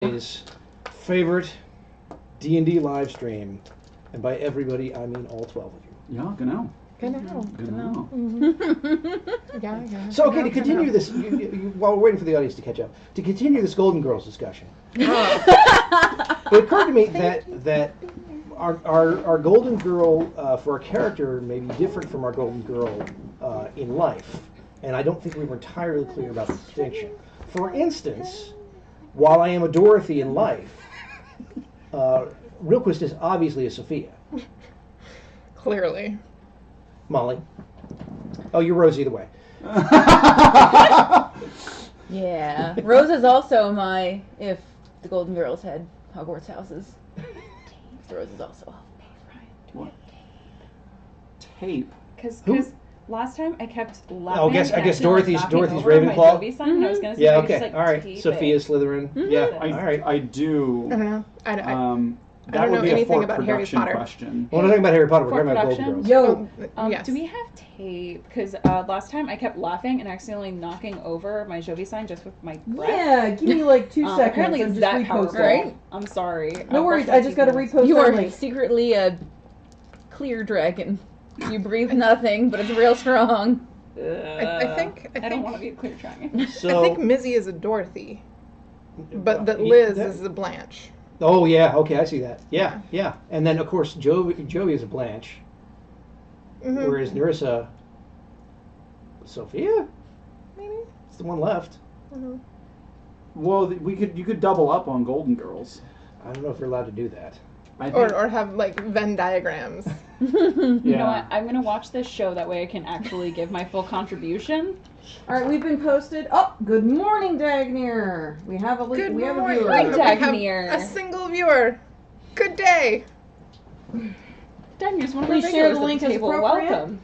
His favorite D&D live stream, and by everybody I mean all 12 of you. Ja, genau. Genau. Genau. Yeah. So, okay, to continue this, while we're waiting for the audience to catch up, to continue this Golden Girls discussion, it occurred to me that our Golden Girl for a character may be different from our Golden Girl in life, and I don't think we were entirely clear about the distinction. For instance, while I am a Dorothy in life, Reelquist is obviously a Sophia. Clearly. Molly. Oh, you're Rose either way. Yeah. Rose is also my, if the Golden Girls had Hogwarts houses. Rose is also What? Tape. Because Who? last time I kept laughing. Oh, I guess Dorothy's Ravenclaw. Ravenclaw. Mm-hmm. I was gonna say, Yeah, I okay. just, like, All right. tape Sophia it. Slytherin. Mm-hmm. Yeah, I, all right. I do. I don't know. I That don't would know be a anything Fort about Harry production Potter. question. We're not talking about Harry Potter, we're For talking about Golden production? Girls. Yes. Do we have tape? Because last time I kept laughing and accidentally knocking over my Jovi sign just with my breath. Yeah, give me like 2 seconds. Apparently and it's just that repost powerful. it. Right? I'm sorry. No I'll worries, brush my I just gotta teeth repost You that are link. secretly a clear dragon. You breathe nothing, but it's real strong. I think I don't want to be a clear dragon. I So, think Mizzy is a Dorothy, but that Liz is a Blanche. Oh, yeah, okay, I see that. Yeah. And then, of course, Jovi is a Blanche, Mm-hmm. whereas Nerissa... Sophia? Maybe. It's the one left. Mm-hmm. Well, you could double up on Golden Girls. I don't know if you're allowed to do that. I think, Or have like Venn diagrams. You know what? I'm gonna watch this show. That way I can actually give my full contribution. Alright, we've been posted. Oh, good morning, Dagnir. We have a Good we have a morning. viewer. Right, We have Dagnir. a single viewer. Good day. Dagnir's one of Please our share regulars the at link the as table. appropriate. Welcome.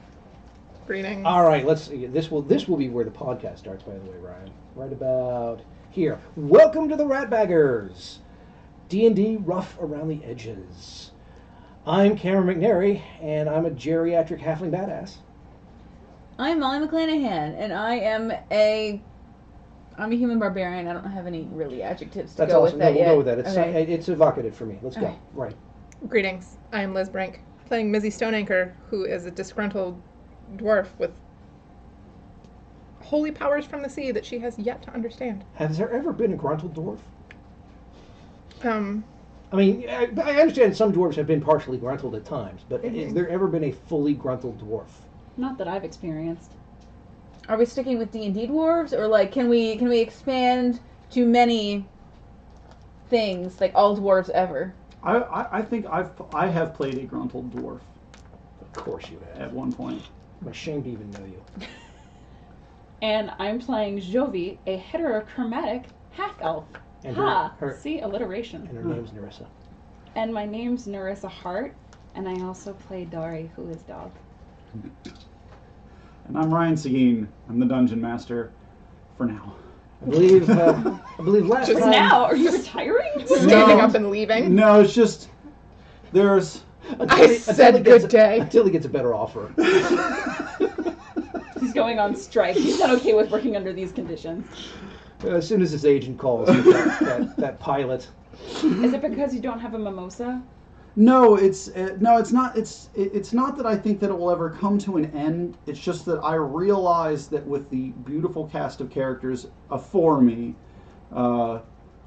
Greetings. All right, let's see. This will be where the podcast starts, by the way, Ryan. Right about here. Welcome to the Ratbaggers. D&D rough around the edges. I'm Cameron McNary, and I'm a geriatric halfling badass. I'm Molly McClanahan, and I'm a human barbarian. I don't have any really adjectives to That's go awesome. with that We'll yet. go with that. It's Okay. it's evocative for me. Let's go. Okay. Right. Greetings. I am Liz Brink, playing Mizzy Stoneanchor, who is a disgruntled dwarf with holy powers from the sea that she has yet to understand. Has there ever been a gruntled dwarf? I I mean, I understand some dwarves have been partially gruntled at times, but has there ever been a fully gruntled dwarf? Not that I've experienced. Are we sticking with D&D dwarves, or like can we expand to many things, like all dwarves ever? I think I have played a gruntled dwarf Of course you have. at one point. I'm ashamed to even know you. And I'm playing Jovi, a heterochromatic half elf. And Ha! her See, alliteration. and her name's Nerissa. And my name's Nerissa Hart, and I also play Dari, who is dog. And I'm Ryan Seguin. I'm the dungeon master for now. I believe last Just time. Now, are you retiring? standing up and leaving. No, it's just there's I said good day. Until he gets a better offer. He's going on strike. He's not okay with working under these conditions. As soon as his agent calls, that pilot. Is it because you don't have a mimosa? no, it's not. It's not that I think that it will ever come to an end. It's just that I realize that with the beautiful cast of characters afore me,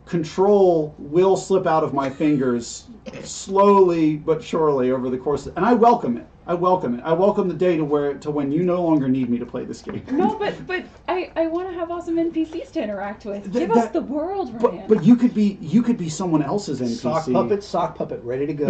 control will slip out of my fingers slowly but surely over the course. And I welcome it. I welcome the day to when you no longer need me to play this game. No, but I want to have awesome NPCs to interact with. Give us the world, Ryan. But you could be someone else's NPC. Sock puppet, ready to go.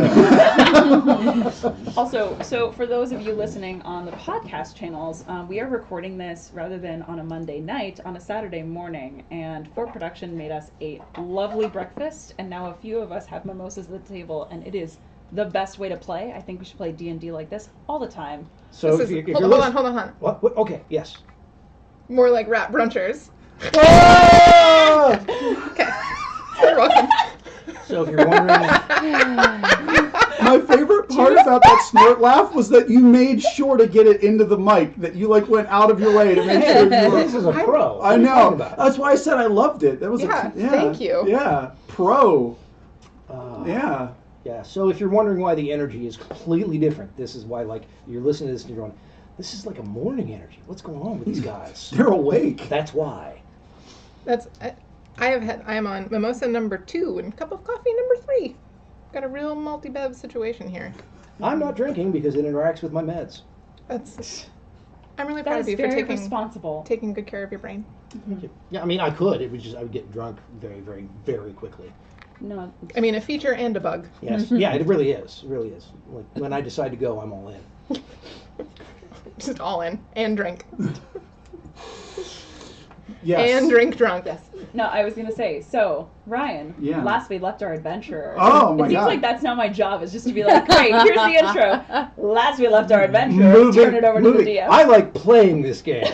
Also, so for those of you listening on the podcast channels, we are recording this rather than on a Monday night, on a Saturday morning, and Fort Production made us a lovely breakfast, and now a few of us have mimosas at the table, and it is the best way to play. I think we should play D&D like this all the time. So This if is, you're hold on. What? Okay. Yes. More like rat brunchers. Ah! Okay. You're welcome. So if you're wondering, My favorite part about that snort laugh was that you made sure to get it into the mic. That you went out of your way to make sure you were. this is a pro. I What are you know. talking about? That's why I said I loved it. That was Yeah, yeah. thank you. Yeah, pro. Yeah. So if you're wondering why the energy is completely different, this is why, like, you're listening to this and you're going, this is like a morning energy. What's going on with these guys? They're awake. That's why. I am on mimosa number 2 and cup of coffee number 3. Got a real multi-bev situation here. I'm not drinking because it interacts with my meds. I'm really That proud is of you for very responsible. taking good care of your brain. Yeah, I mean, I could. It was just I would get drunk very, very, very quickly. No. I mean, a feature and a bug. Yes. Yeah, it really is. It really is. Like, when I decide to go, I'm all in. Just all in and drink Yes. and drink drunk. Yes. No, I was gonna say. So, Ryan. Yeah. Last we left our adventurer. Oh, my It seems God. like that's now my job is just to be like, great. Here's the intro. Last we left our adventurer. Turn it over to the DM. I like playing this game.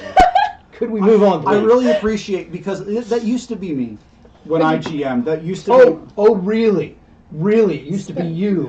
Could we move on, please? I really appreciate because that used to be me when I GM. That used to be. Oh, really? Really? It used to be you.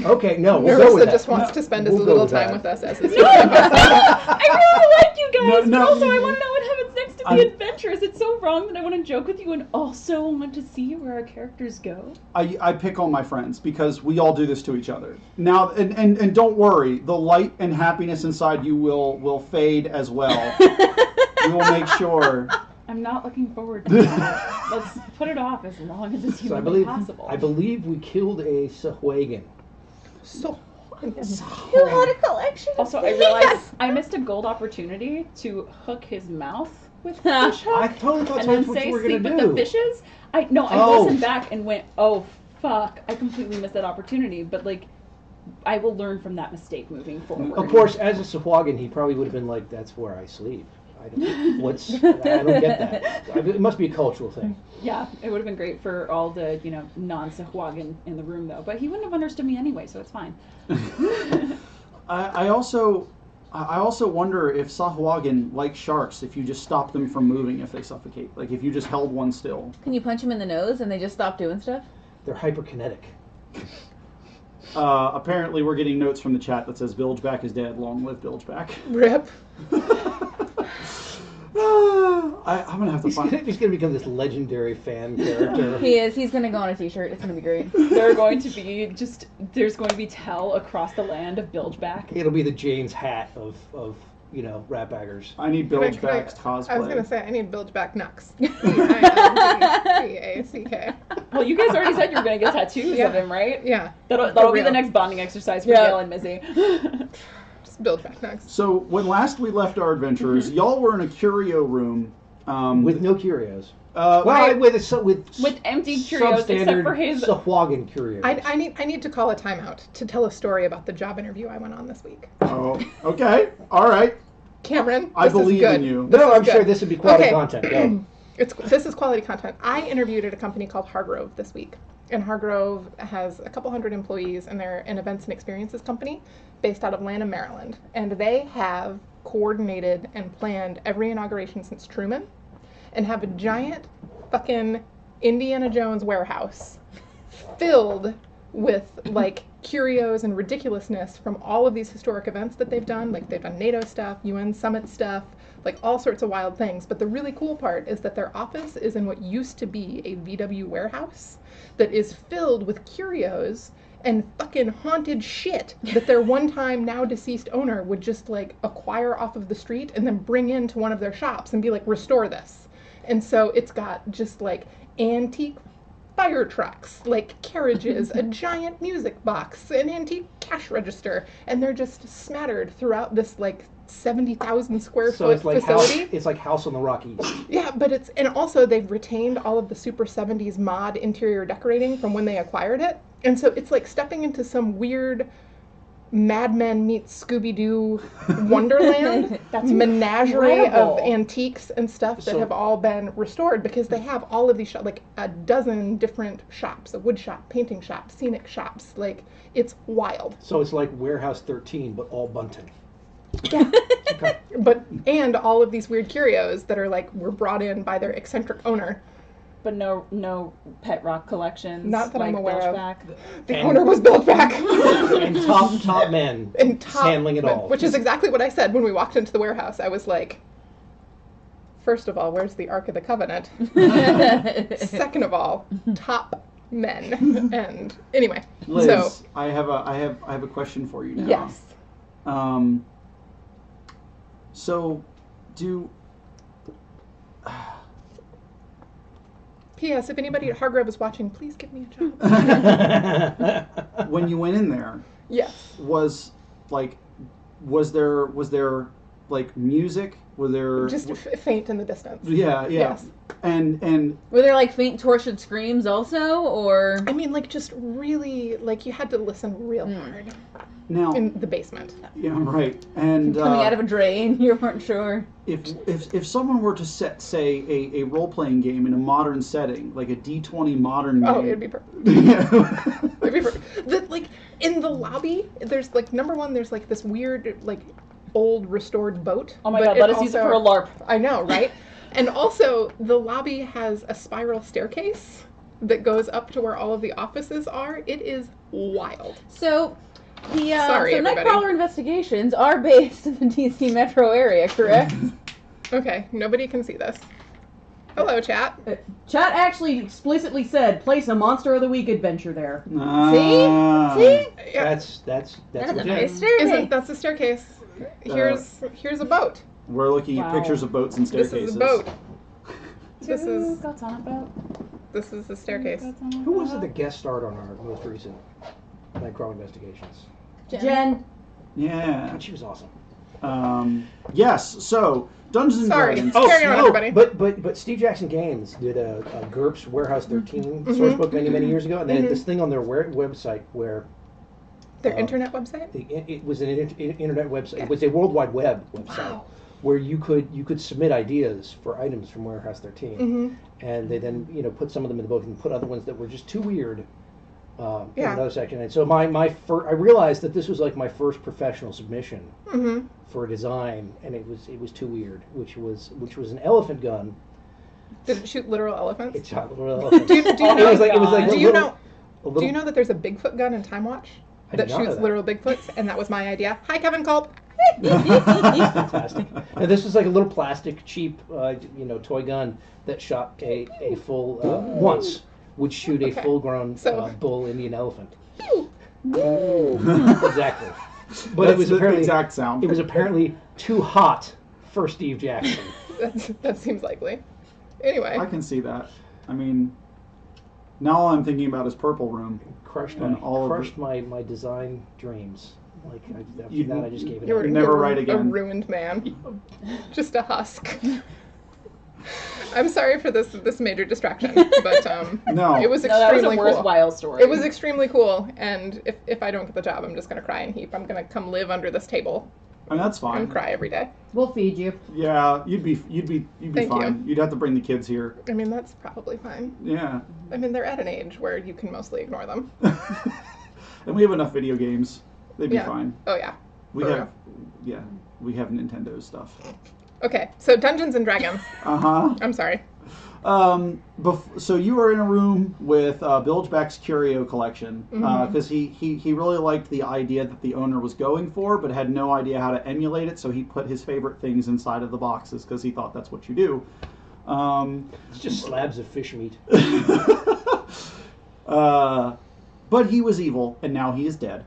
Okay, no, we'll go Narissa with that. just wants to spend as We'll go little with time that. with us as his I really like you guys. No, but also, I want to know what happens next to the I'm- adventures. It's so wrong that I want to joke with you and also want to see where our characters go. I pick on my friends because we all do this to each other. Now, and don't worry, the light and happiness inside you will fade as well. We will make sure. I'm not looking forward to that. Let's put it off as long as it's So humanly possible. I believe we killed a Sahuagin. You had a collection. Also, I realized I missed a gold opportunity to hook his mouth with fish I hook totally thought and that's then what say you were sleep going with to the do. fishes. I Oh. listened back and went, oh fuck, I completely missed that opportunity. But like, I will learn from that mistake moving forward. Of course, as a Sahuagin, he probably would have been like, that's where I sleep. I don't get that. It must be a cultural thing. Yeah, it would have been great for all the non-Sahuagin in the room though. But he wouldn't have understood me anyway, so it's fine. I also wonder if Sahuagin, like sharks, if you just stop them from moving if they suffocate. Like if you just held one still. Can you punch them in the nose and they just stop doing stuff? They're hyperkinetic. Apparently, we're getting notes from the chat that says Bilgeback is dead. Long live Bilgeback. Rip. I'm gonna have to find. He's gonna become this legendary fan character. He is. He's gonna go on a t-shirt. It's gonna be great. There's going to be tell across the land of Bilgeback. It'll be the James Hat of Ratbaggers. I need Bilgeback's cosplay. I was gonna say I need Bilgeback Nux. Bilgeback. Well, you guys already said you were going to get tattoos Yeah. of him, right? Yeah. That'll be real. the next bonding exercise for Yeah. Gail and Mizzy. Just Bilgeback Nux. So when last we left our adventurers, y'all were in a curio room. With no curios. Right. With With empty curios, except substandard for his. Sahuagin curios. I need to call a timeout to tell a story about the job interview I went on this week. Oh, okay, all right. Cameron, I this is believe good. in you. This No, is I'm sure good. this would be quality Okay. content. Go. This is quality content. I interviewed at a company called Hargrove this week. And Hargrove has a couple hundred employees, and they're an events and experiences company based out of Lanham, Maryland. And they have coordinated and planned every inauguration since Truman and have a giant fucking Indiana Jones warehouse filled with like curios and ridiculousness from all of these historic events that they've done. Like they've done NATO stuff, UN summit stuff, like all sorts of wild things. But the really cool part is that their office is in what used to be a VW warehouse that is filled with curios and fucking haunted shit that their one-time now deceased owner would just like acquire off of the street and then bring into one of their shops and be like, restore this. And so it's got just like antique fire trucks, like carriages, a giant music box, an antique cash register, and they're just smattered throughout this like 70,000 square So foot it's like facility. it's like House on the Rock East. Yeah, but and also they've retained all of the super 70s mod interior decorating from when they acquired it. And so it's like stepping into some weird Mad Men meets Scooby-Doo Wonderland. That's menagerie incredible. of antiques and stuff that So- have all been restored because they have all of these shops, like a dozen different shops, a wood shop, painting shop, scenic shops. Like, it's wild. So it's like Warehouse 13, but all Bunting. And all of these weird curios that are like, were brought in by their eccentric owner. But no pet rock collections. Not that like I'm aware of. Bilgeback. The And- owner was built back. And top men And top, handling it all. which is exactly what I said when we walked into the warehouse. I was like, first of all, where's the Ark of the Covenant? Second of all, top men. And anyway, Liz, so I have a question for you now. yes. So, do P.S. If anybody at Hargrove is watching, please give me a job. when you went in there, Yes. was there like music? Was there Just faint in the distance. Yeah. Yes. And Were there like faint tortured screams also, or? I mean, like, just really, like, you had to listen real hard now, in the basement. yeah, right. And Coming out of a drain, you weren't sure. if someone were to say a role playing game in a modern setting, like a D20 modern game, Oh, it'd be perfect. yeah. It'd be perfect. Like, in the lobby, there's, like, number one, there's, like, this weird, like, old restored boat. Oh my but god, let us use it for a LARP. I know, right? And also, the lobby has a spiral staircase that goes up to where all of the offices are. It is wild. So, the Sorry, so everybody. Nightcrawler investigations are based in the DC metro area, correct? Okay, nobody can see this. Hello, chat. Chat actually explicitly said, place a Monster of the Week adventure there. Ah. See? Yeah, That's That's a legit. nice staircase. isn't that's the staircase? Here's a boat. We're looking at Wow. pictures of boats and This staircases. is a boat. This Two is goats on a boat. this is the staircase. Goats on a Who was it boat. that guest starred on our most recent Nightcrawler investigations? Jen. Yeah. She was awesome. Yes. So Dungeons and Sorry. Dragons. Carry on, everybody. But Steve Jackson Games did a GURPS Warehouse 13 source book many years ago, and they had this thing on their website where Their internet website? it was an internet website. It was a World Wide Web website Wow. where you could submit ideas for items from Warehouse 13, and they then put some of them in the book and put other ones that were just too weird. In Yeah. another section, and so I realized that this was like my first professional submission for a design, and it was too weird, which was an elephant gun. Did it shoot literal elephants? It shot little elephants. Do you know? it was like Do a you little- know? a little- Do you know that there's a Bigfoot gun in Time Watch I that did not know shoots that. literal Bigfoots, and that was my idea. Hi, Kevin Culp. Fantastic. And this was like a little plastic, cheap, toy gun that shot a full once would shoot a Okay. full-grown So- bull Indian elephant. Pew. Exactly. But That's it was the apparently exact sound. It was apparently too hot for Steve Jackson. That seems likely. Anyway, I can see that. I mean, now all I'm thinking about is Purple Room. Crushed And all of my design dreams. Like after You- that, I just gave it you're up. Never you're write a again. ruined man. Just a husk. I'm sorry for this major distraction, but No. it was No, that was extremely a cool. worthwhile story. It was extremely cool, and if I don't get the job, I'm just gonna cry in a heap. I'm gonna come live under this table I mean, that's fine. and cry every day. We'll feed you. Yeah, you'd be Thank fine. you. You'd have to bring the kids here. I mean, that's probably fine. Yeah. I mean, they're at an age where you can mostly ignore them. And we have enough video games. They'd be Yeah. fine. Oh yeah. We For have we have Nintendo stuff. Okay, so Dungeons and Dragons. Uh-huh. I'm sorry. So you were in a room with Bilgeback's curio collection because he really liked the idea that the owner was going for, but had no idea how to emulate it. So he put his favorite things inside of the boxes because he thought that's what you do. It's just slabs of fish meat. But he was evil, and now he is dead.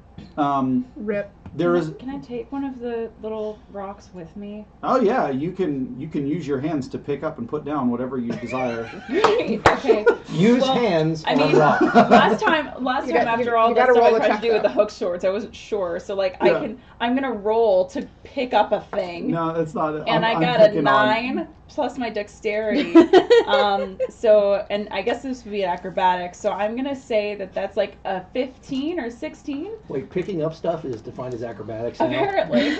Rip. There is. Can I take one of the little rocks with me? Oh yeah, you can use your hands to pick up and put down whatever you desire. Okay. Use Well, hands I on mean, rock. last time after all you the gotta stuff roll I a tried check, to do with though. the hook swords, I wasn't sure. So like Yeah. I'm gonna roll to pick up a thing. No, that's not. And I'm I got picking a 9 plus my dexterity. So, and I guess this would be acrobatics. So I'm gonna say that that's like a 15 or 16. Wait, picking up stuff is defined as acrobatics now? Apparently.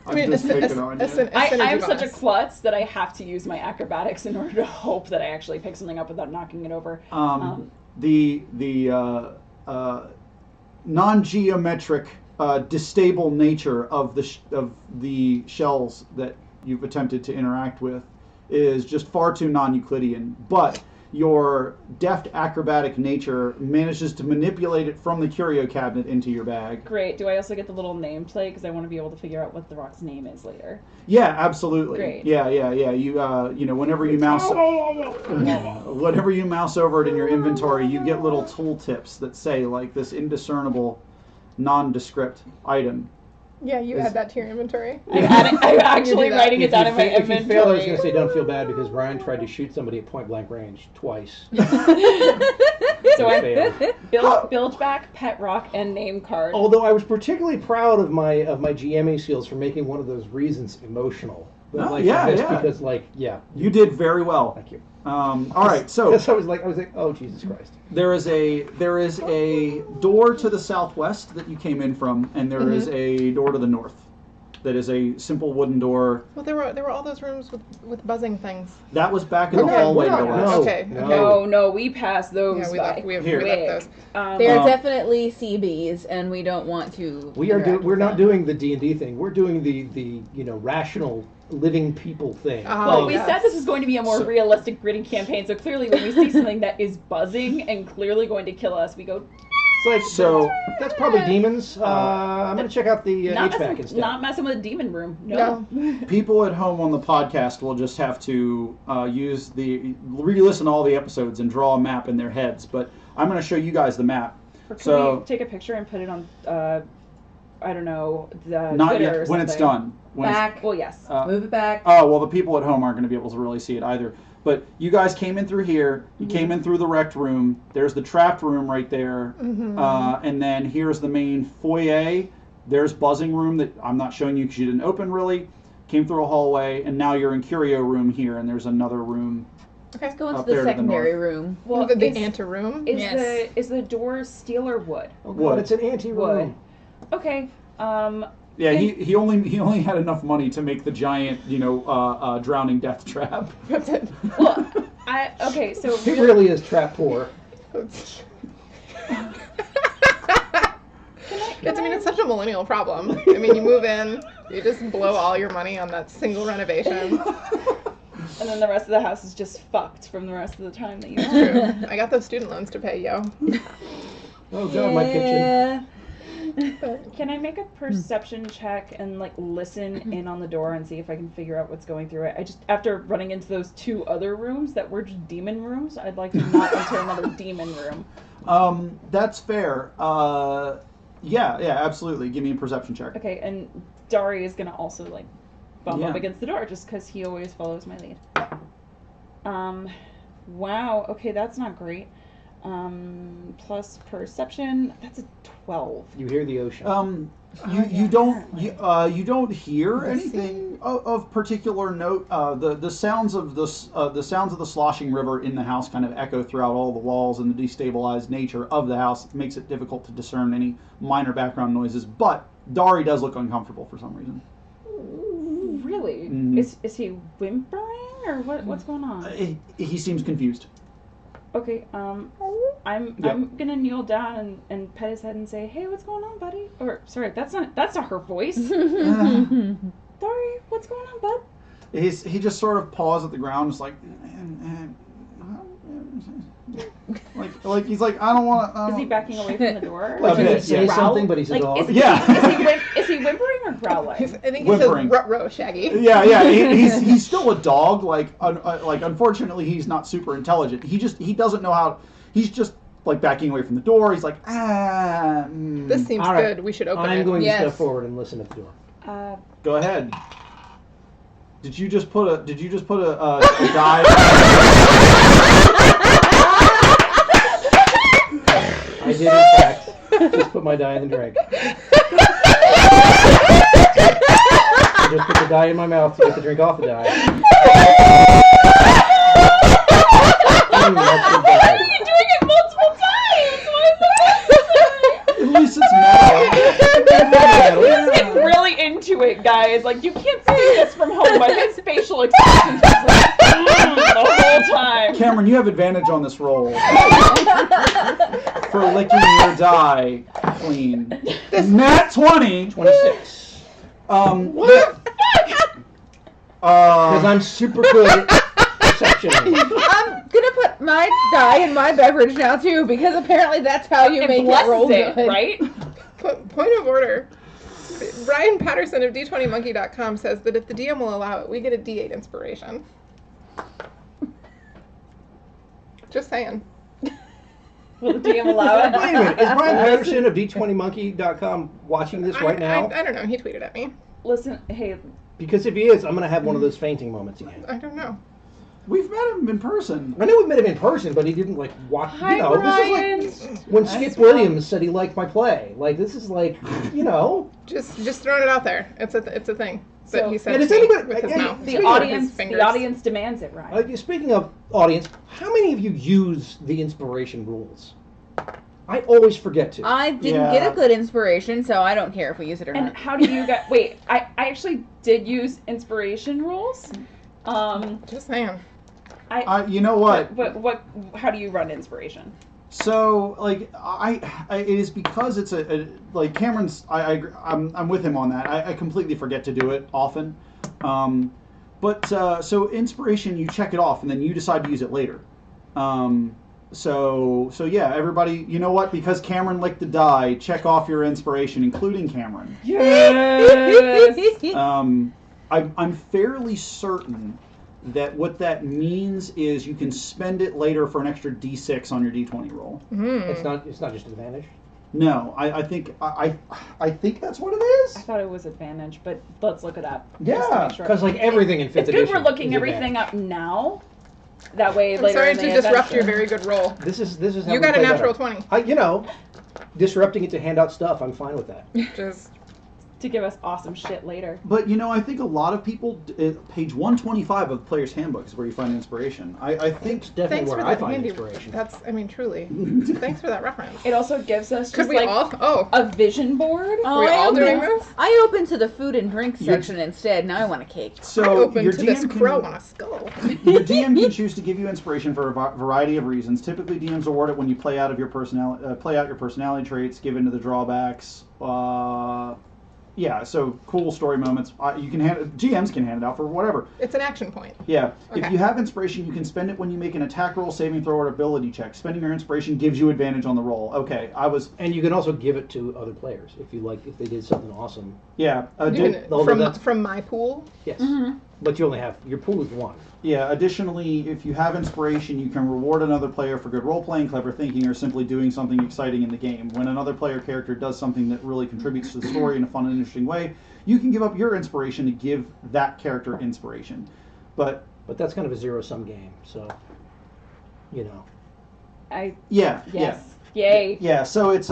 I'm just picking on you. I am such a klutz that I have to use my acrobatics in order to hope that I actually pick something up without knocking it over. The non-geometric, distable nature of the shells that you've attempted to interact with is just far too non-Euclidean. But your deft acrobatic nature manages to manipulate it from the curio cabinet into your bag. Great. Do I also get the little name plate because I want to be able to figure out what the rock's name is later? Yeah, absolutely. Great. Yeah. You whenever you mouse over it in your inventory, you get little tool tips that say like this indiscernible, nondescript item. Yeah, you add that to your inventory. I'm actually writing it down in my If you fail, I was inventory. going to say don't feel bad because Ryan tried to shoot somebody at point blank range twice. So I failed. bilge back, pet rock, and name card. Although I was particularly proud of my GMA skills for making one of those reasons emotional. But, Oh, yeah. Because You did very well. Thank you. All right, so Because I was like, oh Jesus Christ. there is a door to the southwest that you came in from, and there is a door to the north. That is a simple wooden door. Well, there were all those rooms with buzzing things. That was back in the We're not- hallway we're to the not- west. no. Okay. No, we passed those Yeah, we by. left. We Here. left those. They're Um, definitely CBs, and we don't want to. We're interact with not them. doing the D&D thing. We're doing the rational living people thing. Well, we yes. said this was going to be a more So- realistic gritty campaign, so clearly when we see something that is buzzing and clearly going to kill us, we go, It's like So that's probably demons. I'm gonna check out the not, HVAC messing, instead. not messing with the demon room. No. people at home on the podcast will just have to re-listen to all the episodes and draw a map in their heads. But I'm going to show you guys the map. Or So- can we take a picture and put it on, I don't know, the Not Twitter yet. or When it's something? done. When it's- Back. Well, yes. Move it back. Oh, well, the people at home aren't going to be able to really see it either. But you guys came in through here. You came in through the wrecked room. There's the trapped room right there. And then here's the main foyer. There's buzzing room that I'm not showing you because you didn't open really. Came through a hallway. And now you're in curio room here. And there's another room. Okay. Let's go into Up the there to the secondary north. room. Well, the is, anteroom. is the door steel or wood? Oh, What? God, it's an anti-room. Okay. Yeah, he only had enough money to make the giant, drowning death trap. That's it. Well, okay, so It really is trap poor. It's such a millennial problem. I mean, you move in, you just blow all your money on that single renovation. and then the rest of the house is just fucked from the rest of the time that you True. I got those student loans to pay, yo. Oh God, my kitchen. Yeah. Can I make a perception check and listen in on the door and see if I can figure out what's going through it? I just, after running into those two other rooms that were just demon rooms, I'd like to not enter another demon room. That's fair. Yeah, absolutely. Give me a perception check. Okay, and Dari is gonna also bump Yeah. up against the door just because he always follows my lead. Wow. Okay, that's not great. Plus perception, that's a 12. You hear the ocean. You don't hear anything of particular note. The sounds of the sloshing river in the house kind of echo throughout all the walls, and the destabilized nature of the house makes it difficult to discern any minor background noises. But Dari does look uncomfortable for some reason. Really? Mhm. Is he whimpering or what's going on? He seems confused. Okay, I'm gonna kneel down and pet his head and say, "Hey, what's going on, buddy?" Or sorry, that's not her voice. Sorry, what's going on, bud? He just sort of paws at the ground, just like he's like, I don't want to. Is he backing away from the door? Like, He bit, didn't say yeah. something, but he's a Like, dog. Is he whimpering or growling? I think he Whimpering. says ruh-roh, Shaggy. Yeah. He's still a dog. Unfortunately, he's not super intelligent. He doesn't know how. He's just backing away from the door. He's like, This seems All right. good. We should open I'm it. going to Yes. step forward and listen at the door. Go ahead. Did you just put a die? I did, in fact, just put my die in the drink. I just put the die in my mouth to get the drink off the die. That's the die. You're doing it multiple times. Why is that? At least it's metal. He's really into it, guys. You can't see this from home, but his facial expressions is the whole time. Cameron, you have advantage on this roll for licking your die clean. Nat 20. 26. Because I'm super good at perception. gonna put my dye in my beverage now too, because apparently that's how you It make it blesses roll it, good. right? Point of order. Brian Patterson of D20Monkey.com says that if the DM will allow it, we get a D8 inspiration. Just saying. Will the DM allow it? Wait a minute, is Brian Patterson of D20Monkey.com watching this right now? I don't know. He tweeted at me. Listen, hey, Because if he is, I'm going to have one of those fainting moments again. I don't know. We've met him in person. I know we met him in person, but he didn't like watch. Hi, you know, Brian. this is like when Skip Williams said he liked my play. Like this is like, you know. Just throwing it out there. It's a thing So- that he said And to is me anybody- with his and mouth. the Speaking of audience, his the fingers. audience demands it, Ryan. Speaking of audience, how many of you use the inspiration rules? I always forget to. I didn't Yeah. get a good inspiration, so I don't care if we use it or And not. how do you get? Wait, I actually did use inspiration rules. Just saying. You know what? What? How do you run inspiration? So like I it is because it's a like Cameron's. I'm with him on that. I completely forget to do it often. But so inspiration, you check it off and then you decide to use it later. So yeah, everybody, you know what? Because Cameron licked the die, check off your inspiration, including Cameron. Yes. I'm fairly certain that what that means is you can spend it later for an extra D6 on your D20 roll. It's not just advantage. No, I think I think that's what it I is. thought it was advantage, but let's look it up. just to Yeah, make sure. because like everything in fifth It's good edition. we're looking is everything advantage. up now. That way, I'm later sorry in to the disrupt your adventure- very good roll. This is how You we got a play natural better. 20. You know, disrupting it to hand out stuff. I'm fine with that. Just to give us awesome shit later. But you know, I think a lot of people, page 125 of the Player's Handbook is where you find inspiration. I think It's definitely thanks for where I that find handy. inspiration. That's, I mean, truly. Thanks for that reference. It also gives us Could just we like all? Oh, a vision board. Oh, are we I all opened- doing this? I opened to the food and drink You're- section instead. Now I want a cake. so. I open your to this DM crow can, on a skull. your DM can choose to give you inspiration for a variety of reasons. Typically, DMs award it when you play out your personality traits, given to the drawbacks. Yeah, so cool story moments. You can GMs can hand it out for whatever. It's an action point. Yeah. If Okay. you have inspiration, you can spend it when you make an attack roll, saving throw, or ability check. Spending your inspiration gives you advantage on the roll. Okay, And you can also give it to other players if you like. If they did something awesome. yeah. You can, although that's- from my pool. Yes. Mm-hmm. But you only have your pool is one. Yeah, additionally, if you have inspiration, you can reward another player for good role-playing, clever thinking, or simply doing something exciting in the game. When another player character does something that really contributes to the story in a fun and interesting way, you can give up your inspiration to give that character inspiration. But But that's kind of a zero-sum game. So, you know. yeah, Yes. Yay. yeah. So it's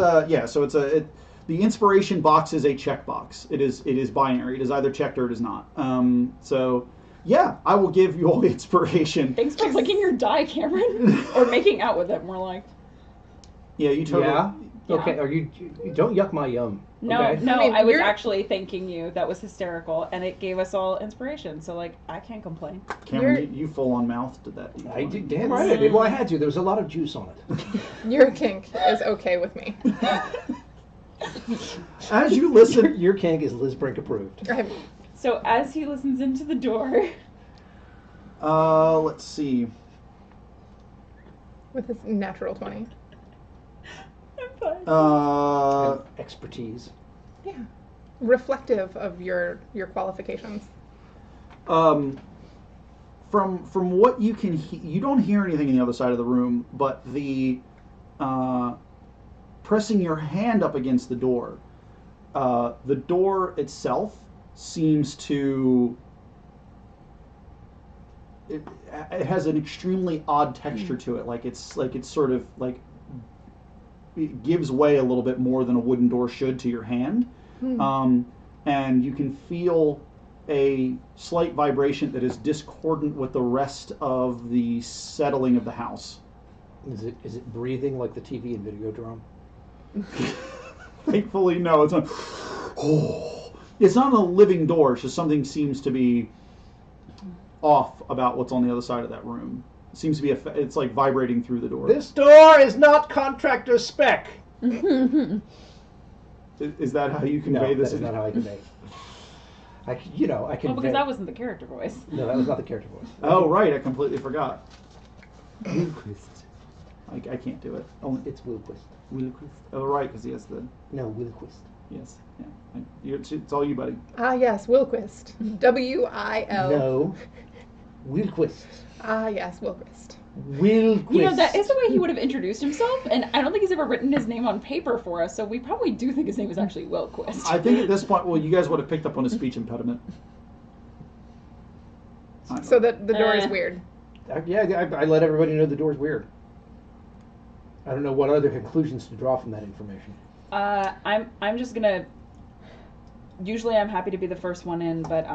the inspiration box is a checkbox. It is binary. It is either checked or it is not. So yeah, I will give you all inspiration. Thanks for licking your die, Cameron. Or making out with it, more like. Yeah, you totally. Yeah. Yeah. Okay. Are you don't yuck my yum? No, Okay? no, I mean, I was you're- actually thanking you. That was hysterical, and it gave us all inspiration. So, like, I can't complain. Cameron, you full on mouthed that. I did. Damn right I did. Well, I had to. There was a lot of juice on it. Your kink is okay with me. As you listen, Your kink is Liz Brink approved. So, as he listens into the door, let's see. With his natural 20. I'm fine. Uh, Expertise. Yeah. Reflective of your qualifications. from what you can you don't hear anything in the other side of the room, but the pressing your hand up against the door itself seems to it has an extremely odd texture to it, like it's sort of like it gives way a little bit more than a wooden door should to your hand. And you can feel a slight vibration that is discordant with the rest of the settling of the house. Is it breathing like the TV and Videodrome? Thankfully, no, it's not. Oh, it's not a living door. It's just something seems to be off about what's on the other side of that room. It seems to be it's like vibrating through the door. This door is not contractor spec. Is that how you convey No, this? that is not how I convey it. I convey. Well, because that wasn't the character voice. No, that was not the character voice. Oh, right, I completely forgot. Wilquist. I can't do it. Only It's Wilquist. Wilquist. Oh, right, because he has the No, Wilquist. yes. Yeah, it's all you, buddy. Ah, yes, Wilquist. W-I-L. No. Wilquist. Ah, yes, Wilquist. Wilquist. You know, that is the way he would have introduced himself, and I don't think he's ever written his name on paper for us, so we probably do think his name is actually Wilquist. I think at this point, well, you guys would have picked up on his speech impediment. I know. So that the door is weird. I let everybody know the door's weird. I don't know what other conclusions to draw from that information. I'm just gonna. Usually I'm happy to be the first one in, but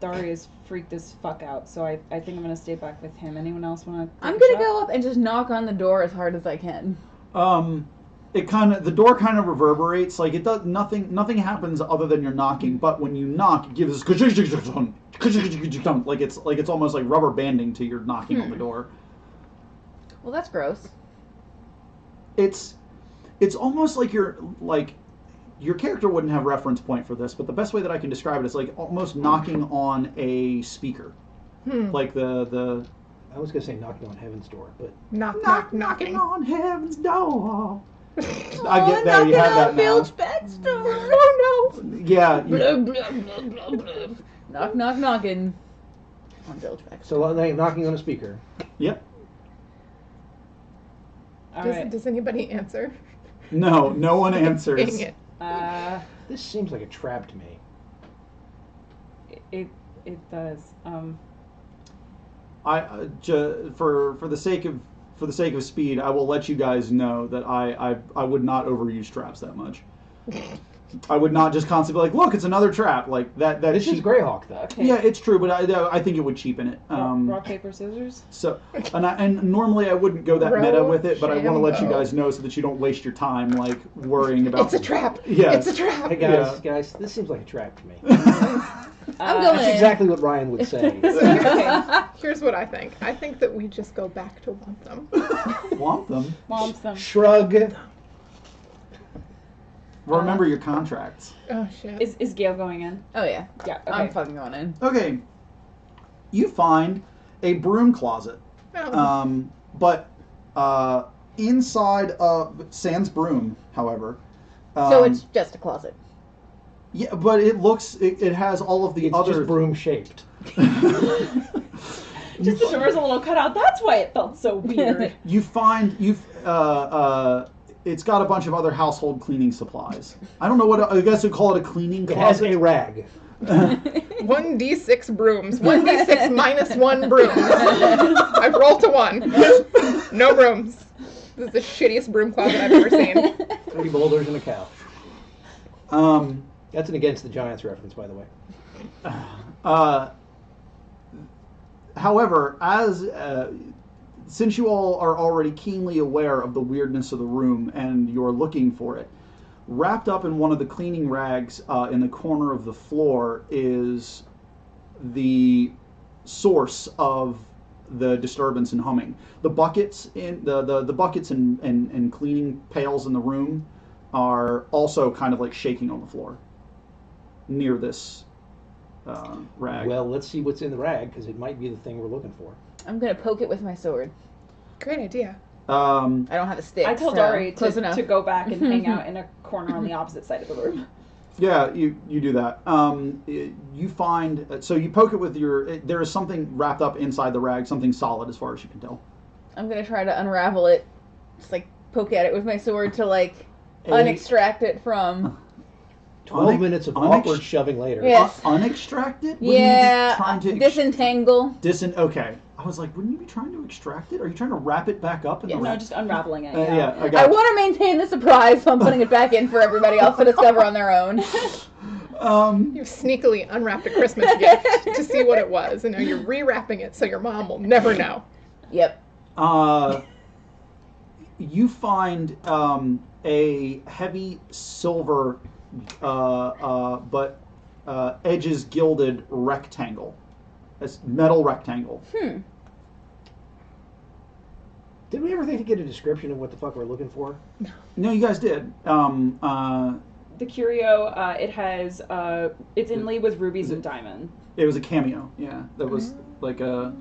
Darius freaked as fuck out, so I think I'm gonna stay back with him. Anyone else wanna? I'm gonna go up and just knock on the door as hard as I can. The door kind of reverberates, like it does nothing happens other than you're knocking, but when you knock, it gives this like it's almost like rubber banding to your knocking on the door. Well, that's gross. It's almost like your character wouldn't have reference point for this, but the best way that I can describe it is like almost knocking on a speaker. Like the I was going to say knocking on heaven's door, but Knocking. on heaven's door. I Oh, get there. You have that now. Bilgeback's door. Oh no. Yeah. Blah, blah, blah, blah, blah. Knock, knocking. On Bilgeback's. so knocking on a speaker. Yep. Alright. Does anybody answer? No one answers. Dang it. This seems like a trap to me. It does. For the sake of speed, I will let you guys know that I would not overuse traps that much. I would not just constantly be like, look, it's another trap like that. That This is Greyhawk, though. Okay. Yeah, it's true, but I think it would cheapen it. Rock, paper, scissors. So, and normally I wouldn't go that meta with it, but I want to let you Rochambeau. guys know so that you don't waste your time like worrying about. It's a trap. Yes. It's a trap. Hey guys, this seems like a trap to me. I'm going That's in. exactly what Ryan would say. Okay, here's what I think. I think that we just go back to want them. Want them? Womp them. Shrug. Remember your contracts. Oh shit. Is Gail going in? Oh yeah. Yeah. Okay. I'm fucking going in. Okay. You find a broom closet. Oh. But inside of Sans broom, however. So it's just a closet. Yeah, but it has all of the It's other just broom shaped. Just the door's a little cut out. That's why it felt so weird. You find it's got a bunch of other household cleaning supplies. I don't know what I guess we'd call it a cleaning It has closet. a rag. 1d6 brooms. 1d6 minus 1 broom. I've rolled to 1. No brooms. This is the shittiest broom closet I've ever seen. 3 boulders and a couch. That's an Against the Giants reference, by the way. However, since you all are already keenly aware of the weirdness of the room and you're looking for it, wrapped up in one of the cleaning rags in the corner of the floor is the source of the disturbance and humming. The buckets in the buckets and cleaning pails in the room are also kind of like shaking on the floor near this rag. Well, let's see what's in the rag, because it might be the thing we're looking for. I'm gonna poke it with my sword. Great idea. I don't have a stick. I told so Dari close enough. to go back and hang out in a corner on the opposite side of the room. Yeah, you do that. You find so you poke it with your. There is something wrapped up inside the rag, something solid as far as you can tell. I'm gonna try to unravel it. Just like poke at it with my sword to like unextract it from. 12 minutes of awkward shoving later. Yes. Unextracted? Yeah. Wouldn't you be trying to Disentangle. Okay. I was like, wouldn't you be trying to extract it? Are you trying to wrap it back up in the No, rag? just unraveling it. Yeah, I I got it. want to maintain the surprise, so I'm putting it back in for everybody else to discover on their own. You sneakily unwrapped a Christmas gift to see what it was, and now you're rewrapping it so your mom will never know. Yep. You find a heavy silver, but edges gilded rectangle. A metal rectangle. Did we ever think to get a description of what the fuck we're looking for? No, you guys did. The curio, it has, it's inlaid with rubies and diamond. It was a cameo. Yeah, that was like a,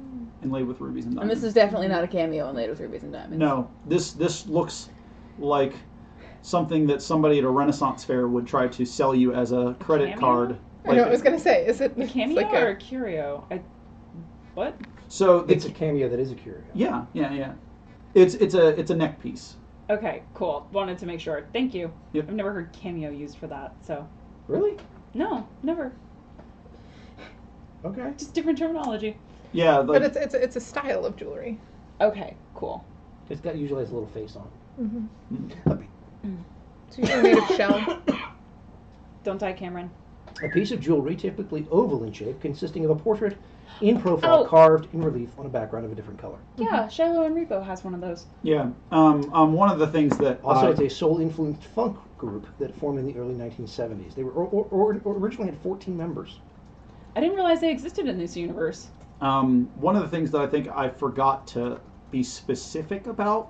inlaid with rubies and And diamonds. this is definitely not a cameo inlaid with rubies and diamonds. No, this looks like something that somebody at a Renaissance fair would try to sell you as a credit cameo? card. I know. I was gonna say, is it A cameo like or a curio? What? So It's a cameo that is a curio. yeah. It's a neck piece. Okay, cool. Wanted to make sure. Thank you. Yep. I've never heard cameo used for that, so. Really? No, never. Okay. Just different terminology. Yeah, like But it's a style of jewelry. Okay, cool. It's got usually has a little face on Mm-hmm. it. It's usually made of shell. Don't die, Cameron. A piece of jewelry, typically oval in shape, consisting of a portrait in profile Oh. carved in relief on a background of a different color. Yeah, Shiloh and Repo has one of those. yeah. One of the things that Also, I- it's a soul-influenced funk group that formed in the early 1970s. They were originally had 14 members. I didn't realize they existed in this universe. one of the things that I think I forgot to be specific about,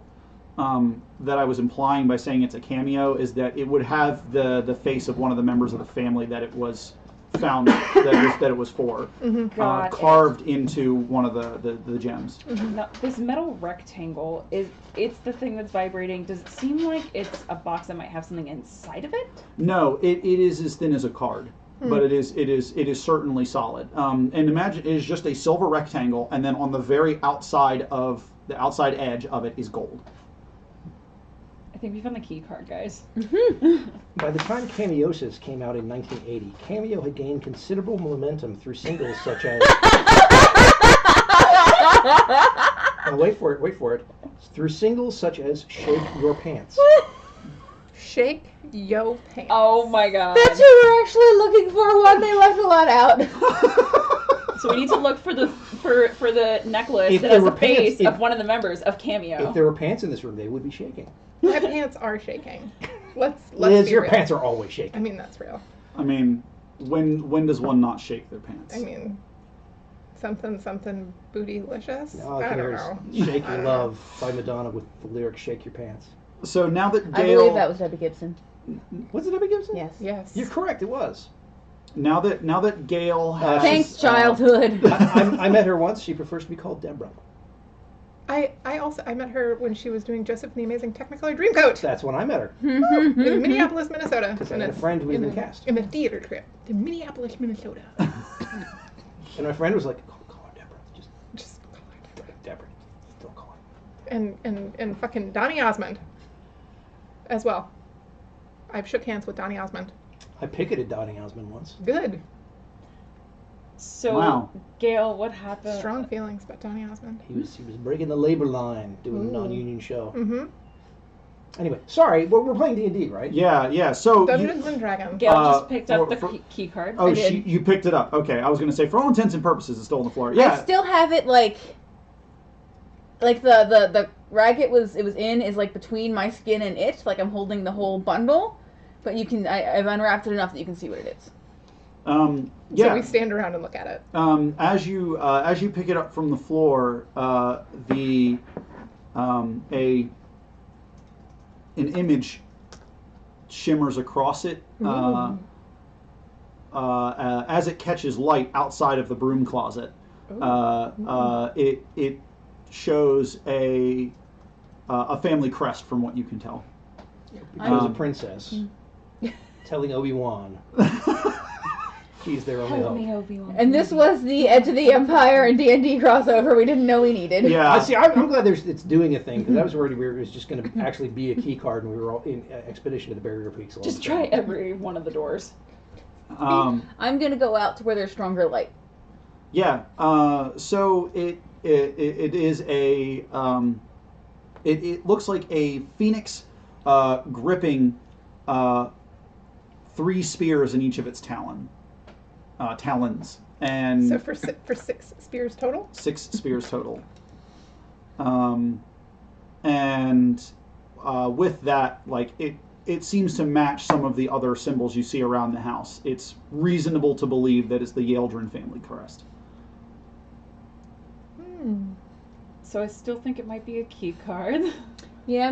that I was implying by saying it's a cameo, is that it would have the face of one of the members of the family that it was found that it was for, Got it. carved into one of the gems. Now, this metal rectangle it's the thing that's vibrating. Does it seem like it's a box that might have something inside of it? No, it is as thin as a card, but it is certainly solid. And imagine it is just a silver rectangle, and then on the very outside edge of it is gold. I think we found the key card, guys. By the time Cameosis came out in 1980, Cameo had gained considerable momentum through singles such as... Now, wait for it. Through singles such as Shake Your Pants. Shake yo pants. Oh my god. That's what we're actually looking for. One they left a lot out. So we need to look for the necklace If that there has were the face pants- of one of the members of Cameo. If there were pants in this room, they would be shaking. My pants are shaking. Let's Liz, be your real. pants are always I shaking. mean, that's real. I mean, when does one not shake their pants? I mean, something bootylicious. All I can don't hear know. is Shake I Your don't Love by Madonna with the lyric Shake Your Pants. So now that I Gail, believe that was Debbie Gibson. Was it Debbie Gibson? Yes. Yes. You're correct, it was. now that Gail has, Thanks, childhood. I met her once. She prefers to be called Deborah. I met her when she was doing Joseph and the Amazing Technicolor Dreamcoat That's when I met her. in Minneapolis, Minnesota. Because I And had a it's friend who was in the the- cast. In the theater trip to Minneapolis, Minnesota. And my friend was like, call her Deborah. Just call her Deborah. Deborah. Don't call her. And fucking Donny Osmond as well. I've shook hands with Donny Osmond. I picketed Donny Osmond once. Good. So, Wow. Gail, what happened? Strong feelings about Donny Osmond. He was breaking the labor line doing a Ooh. non-union show. Mm-hmm. Anyway, sorry, we're playing D&D, right? yeah. So Dungeons and Dragons. Gail just picked up the for- key card. oh, I did. you picked it up. Okay, I was going to say for all intents and purposes, it's still on the floor. I Yeah. still have it like the rag it was in is like between my skin and it, like I'm holding the whole bundle, but I've unwrapped it enough that you can see what it is. Yeah. So we stand around and look at it. As you pick it up from the floor, an image shimmers across it as it catches light outside of the broom closet. It shows a family crest, from what you can tell. It was a princess telling Obi-Wan he's their only Help hope. me, Obi-Wan. And this was the Edge of the Empire and D&D crossover we didn't know we needed. Yeah. See, I'm glad it's doing a thing, because I was worried it was just going to actually be a key card, and we were all in expedition to the Barrier Peaks. Just try every one of the doors. I'm gonna go out to where there's stronger light. Yeah. So it is a it looks like a phoenix gripping 3 spears in each of its talons, and So for 6 spears total. 6 spears total. And with that, like it seems to match some of the other symbols you see around the house. It's reasonable to believe that it's the Yeldrin family crest. So I still think it might be a key card. Yeah,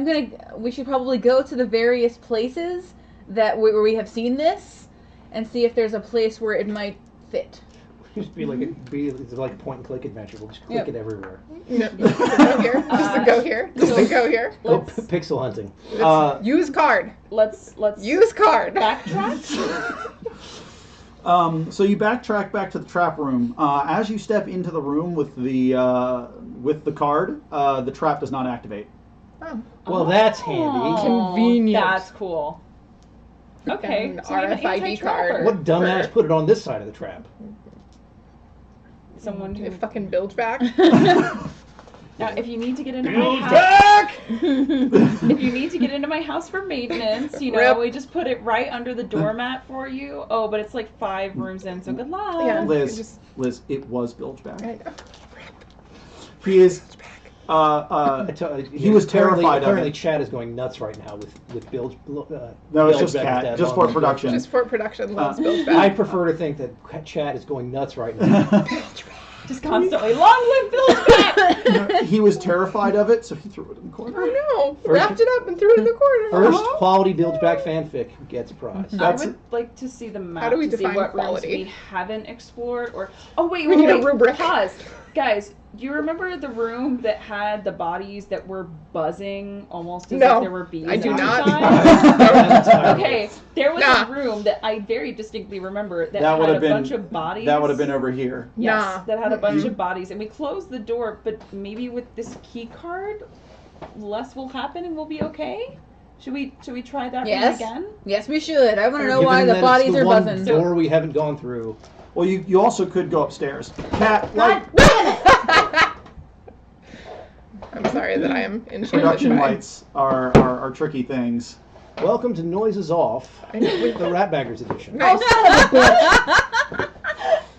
we should probably go to the various places where we have seen this and see if there's a place where it might fit. Just be like it's like a point and click adventure. We'll just click Yep. it everywhere. No, just a go here. Just a go here. Just a go here. Go Let's pixel hunting. Use card. let's Use card. backtrack. So you backtrack back to the trap room. As you step into the room with the card, the trap does not activate. Oh. Well, that's handy. Oh, Convenient. That's cool. Okay, An so we have an RFID anti-trapper. card. What dumbass put it on this side of the trap? Someone who. It fucking builds back. Now, if you need to get into my Build house, back! if you need to get into my house for maintenance, you know, Rip. we just put it right under the doormat for you. Oh, but it's like 5 rooms in, so good luck. Yeah. Liz, it was Bilgeback. I know. He is. He was terrified of Apparently, it. Chad is going nuts right now with Bilge. No, it's just Bilgeback's Cat, dad just on for the production. Just for production, loves build I back. prefer to think that Chad is going nuts right now. Just constantly, long live Bilgeback! He was terrified of it, so he threw it in the corner. Oh no! First- Wrapped it up and threw it in the corner. First quality Bilgeback fanfic gets a prize. I That's would like to see the map How do we to see define what quality? rooms we haven't explored. Or wait, We wait, need a wait. rubric. Pause, guys. Do you remember the room that had the bodies that were buzzing almost as No, if there were bees I do not. outside? Okay, there was Nah. a room that I very distinctly remember that, That would had have a been bunch of bodies. That would have been over here. Yes, Nah. that had a bunch of bodies, and we closed the door. But maybe with this key card, less will happen, and we'll be okay. Should we try that Yes. room again? Yes, we should. I want to know Given why the that it's bodies the are one buzzing. door we haven't gone through. Well, you also could go upstairs. Cat, like I'm sorry that I am enchanted production by. lights are tricky things. Welcome to Noises Off, I know, we- the Ratbaggers edition. Nice.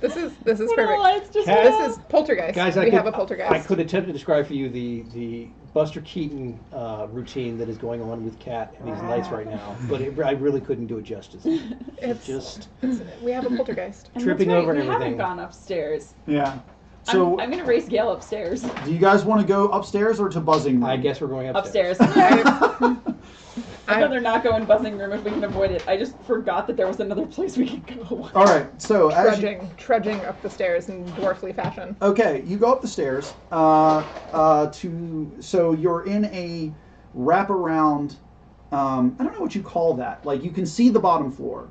This is What are the perfect. lights just Cat- This is poltergeist. Guys, we have a poltergeist. I could attempt to describe for you the Buster Keaton routine that is going on with Cat and these lights right now, but I really couldn't do it justice. It's- Just We have a poltergeist. And tripping that's right, over we everything. haven't gone upstairs. Yeah. So, I'm gonna race Gail upstairs. do you guys want to go upstairs or to buzzing room? I guess we're going Upstairs. I- I'd rather not go in buzzing room if we can avoid it. I just forgot that there was another place we could go. All right. So as you, trudging up the stairs in dwarfly fashion. okay, you go up the stairs. So you're in a wraparound. I don't know what you call that. Like you can see the bottom floor.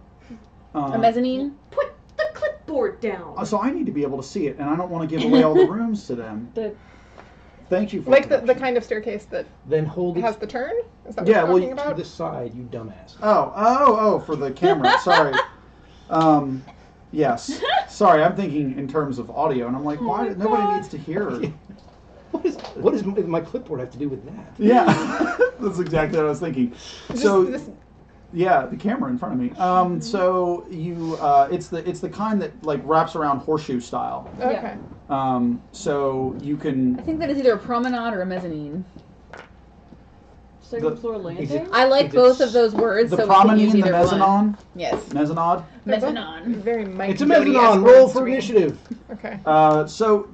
A mezzanine? Put the clipboard down. So I need to be able to see it, and I don't want to give away all the rooms to them. Thank you for Like the production. kind of staircase that Then hold it has the turn? Is that what Yeah, you're well, talking you- to about? the side, you dumbass. Oh, for the camera. Sorry. Yes. Sorry, I'm thinking in terms of audio, and I'm like, why? Nobody needs to hear. What does my clipboard have to do with that? Yeah, that's exactly what I was thinking. So This- yeah, the camera in front of me. So you, it's the kind that like wraps around horseshoe style. okay. So you I can. think that is either a promenade or a mezzanine. Second The- floor Is landing? it- I like Is it both of those words, The so we can use promenade, the either one. mezzanine, Yes. mezzanode. They're both Mezzanine. Very Mike It's a Jody-esque mezzanine. Roll words for to me. initiative. Okay. So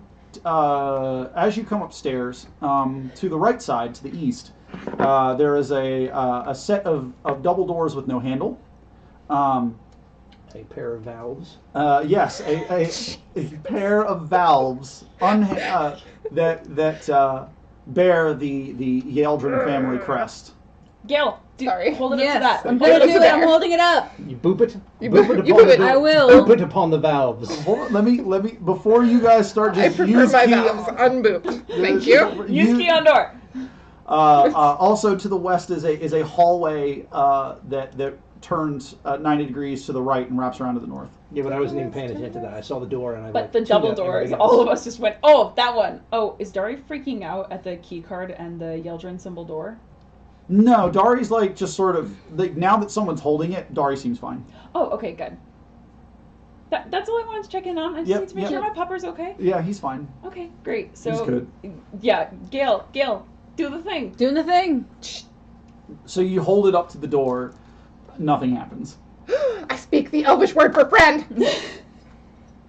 as you come upstairs, to the right side, to the east, there is a set of double doors with no handle. A pair of valves. Yes, a pair of valves that bear the Yeldrin family crest. Gail, Sorry. hold it up to Yes, that. I'm gonna do it. there. I'm holding it up. You boop it. You boop it. You upon boop the it. I door. will. Boop it upon the valves. Hold on, let me before you guys start I just prefer use my key- valves unbooped. Thank you. Use key on door. Also to the west is a hallway that turns 90 degrees to the right and wraps around to the north. Yeah, but I wasn't even paying attention to that. I saw the door and I But like, the tuned double out doors, everything all else. of us just went, oh, that one. Oh, is Dari freaking out at the key card and the Yeldrin symbol door? No, Dari's like just sort of like now that someone's holding it, Dari seems fine. Oh, okay, good. That's all I wanted to check in on. I just Yep, need to make yep. sure my pupper's okay. Yeah, he's fine. Okay, great. So, He's good. yeah, Gail, do the thing. Doing the thing. So you hold it up to the door, nothing happens. I speak the Elvish word for friend.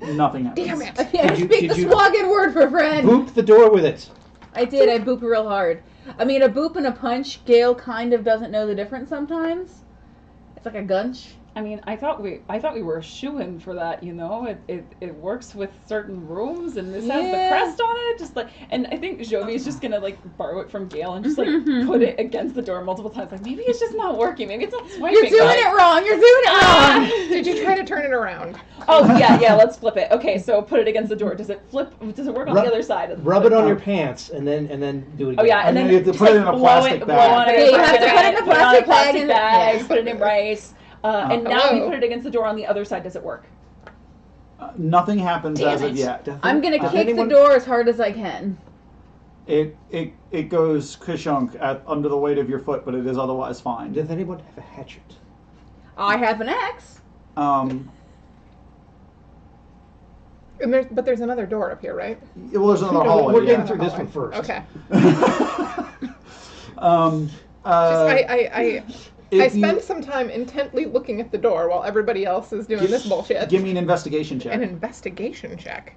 Nothing happens. Damn it. Yeah, Did you- speak did the you- Swaggin word for friend. Boop the door with it. I did. I booped real hard. I mean, a boop and a punch, Gail kind of doesn't know the difference sometimes. It's like a gunch. I mean, I thought we were a shoo-in for that, you know. It works with certain rooms, and this has the Yeah. crest on it, just like. And I think Jovi is just gonna like borrow it from Gail and just like put it against the door multiple times. Like maybe it's just not working. Maybe it's not swiping. You're doing right. it wrong. You're doing it wrong. Did you try to turn it around? Oh yeah. Let's flip it. Okay, so put it against the door. Does it flip? Does it work on Rub- the other side? Rub it on your pants and then do it again. Oh yeah, and then you have to just, put it like, in a blow plastic it, bag. Blow on it, Yeah, you have to put it in a put it on plastic bag and- bags, yeah. put it in rice. And now we Hello. put it against the door on the other side. Does it work? Nothing happens Damn as of it. yet. I'm gonna Does kick anyone- the door as hard as I can. It goes kashunk under the weight of your foot, but it is otherwise fine. Does anyone have a hatchet? I have an axe. And there's another door up here, right? Well, there's another No, hallway. we're getting yeah. through this one first. Okay. I If you- spend some time intently looking at the door while everybody else is doing this bullshit. Give me an investigation check. An investigation check.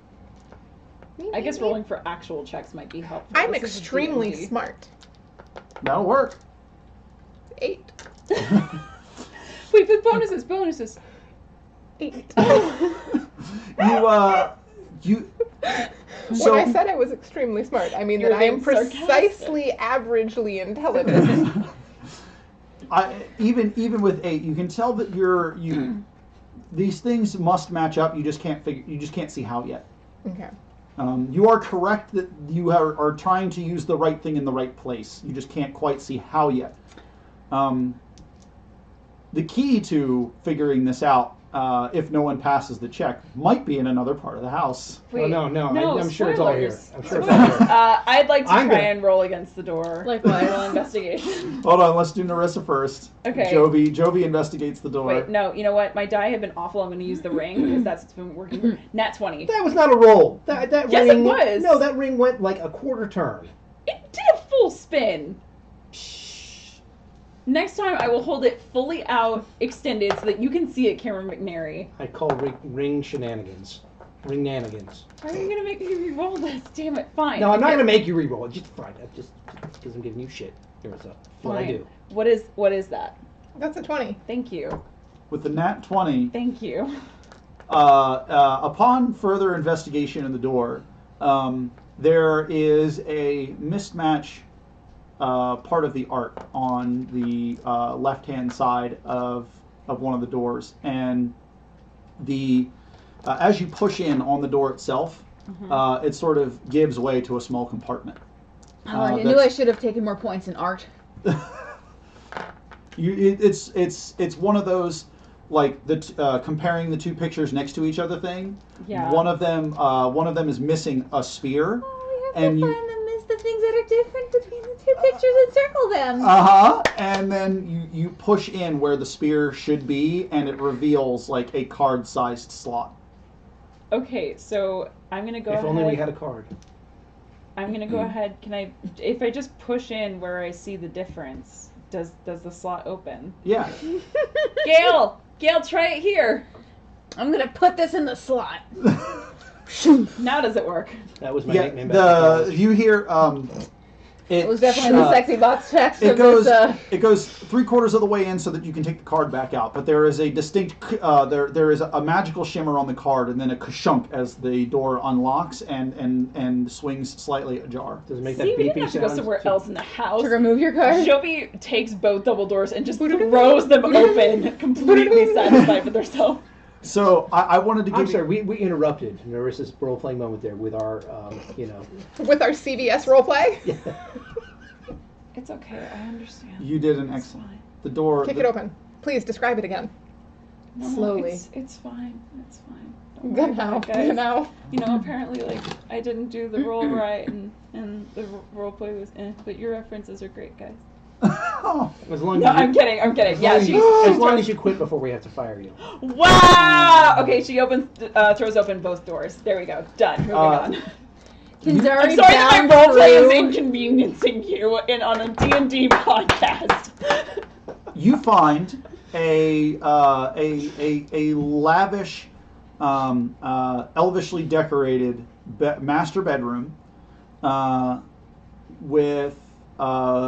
I guess rolling for actual checks might be helpful. I'm This is extremely D&D. smart. That'll work. 8. Wait, but bonuses. 8. You. When So I said I was extremely smart, I mean You're that I am being sarcastic. precisely averagely intelligent. even with 8, you can tell that these things must match up. You just can't see how yet. Okay. You are correct that you are trying to use the right thing in the right place. You just can't quite see how yet. The key to figuring this out, if no one passes the check, might be in another part of the house. Oh, no, I'm sure it's all here. spoilers. I'm sure it's all here. I'd like to I'm try gonna- and roll against the door. Likewise. Roll investigation. Hold on, let's do Narissa first. Okay. Jovi investigates the door. Wait, no, you know what? My die have been awful. I'm going to use the ring because that's what's been working. Nat 20. That was not a roll. That Yes, ring, it was. No, that ring went like a quarter turn. It did a full spin. Next time I will hold it fully out, extended, so that you can see it, Cameron McNary. I call ring shenanigans. Ring-nanigans. Why are you going to make me re-roll this? Damn it. Fine. No, I'm not Okay. going to make you re-roll it. Just fine. Just because I'm giving you shit. Here's what I Fine. do. What is that? That's a 20. Thank you. With the nat 20, Thank you. upon further investigation in the door, there is a mismatch part of the art on the left-hand side of one of the doors, and the as you push in on the door itself, it sort of gives way to a small compartment. Oh, I knew I should have taken more points in art. It's one of those like comparing the two pictures next to each other thing. Yeah. One of them is missing a spear. Oh, we have And to you- find the things that are different between the two pictures and circle them. And then you push in where the spear should be, and it reveals like a card-sized slot. Okay, so I'm going to go If ahead. only we had a card. I'm going to go ahead. If I just push in where I see the difference, does the slot open? Yeah. Gail, try it here. I'm gonna put this in the slot. Now does it work? That was my Yeah. nickname back in college. You hear It was definitely the sexy box text It of goes. this. It goes 3/4 of the way in so that you can take the card back out. But there is a distinct. There is a magical shimmer on the card, and then a kashunk as the door unlocks and swings slightly ajar. Does it make See, that we beepy didn't have to sound? go somewhere else in the house. To remove your card. Jovi takes both double doors and just throws them open, completely satisfied with herself. So I wanted to give I'm you. sorry, we interrupted Narissa's role-playing moment there with our, With our CBS roleplay? It's okay, I understand. You did an It's excellent. fine. The door. Kick it open. Please describe it again. No, Slowly. It's fine. It's fine. Don't Good worry now. about it, guys. Good now. You know, apparently, like, I didn't do the roll right, and the role play was but your references are great, guys. as long No, as you, I'm kidding. Yeah, as she. long as you quit before we have to fire you. Wow! Okay, she throws open both doors. There we go. Done. Moving on. He's I'm already sorry that down my role play is through. inconveniencing you on a D&D podcast. You find a lavish, elvishly decorated master bedroom with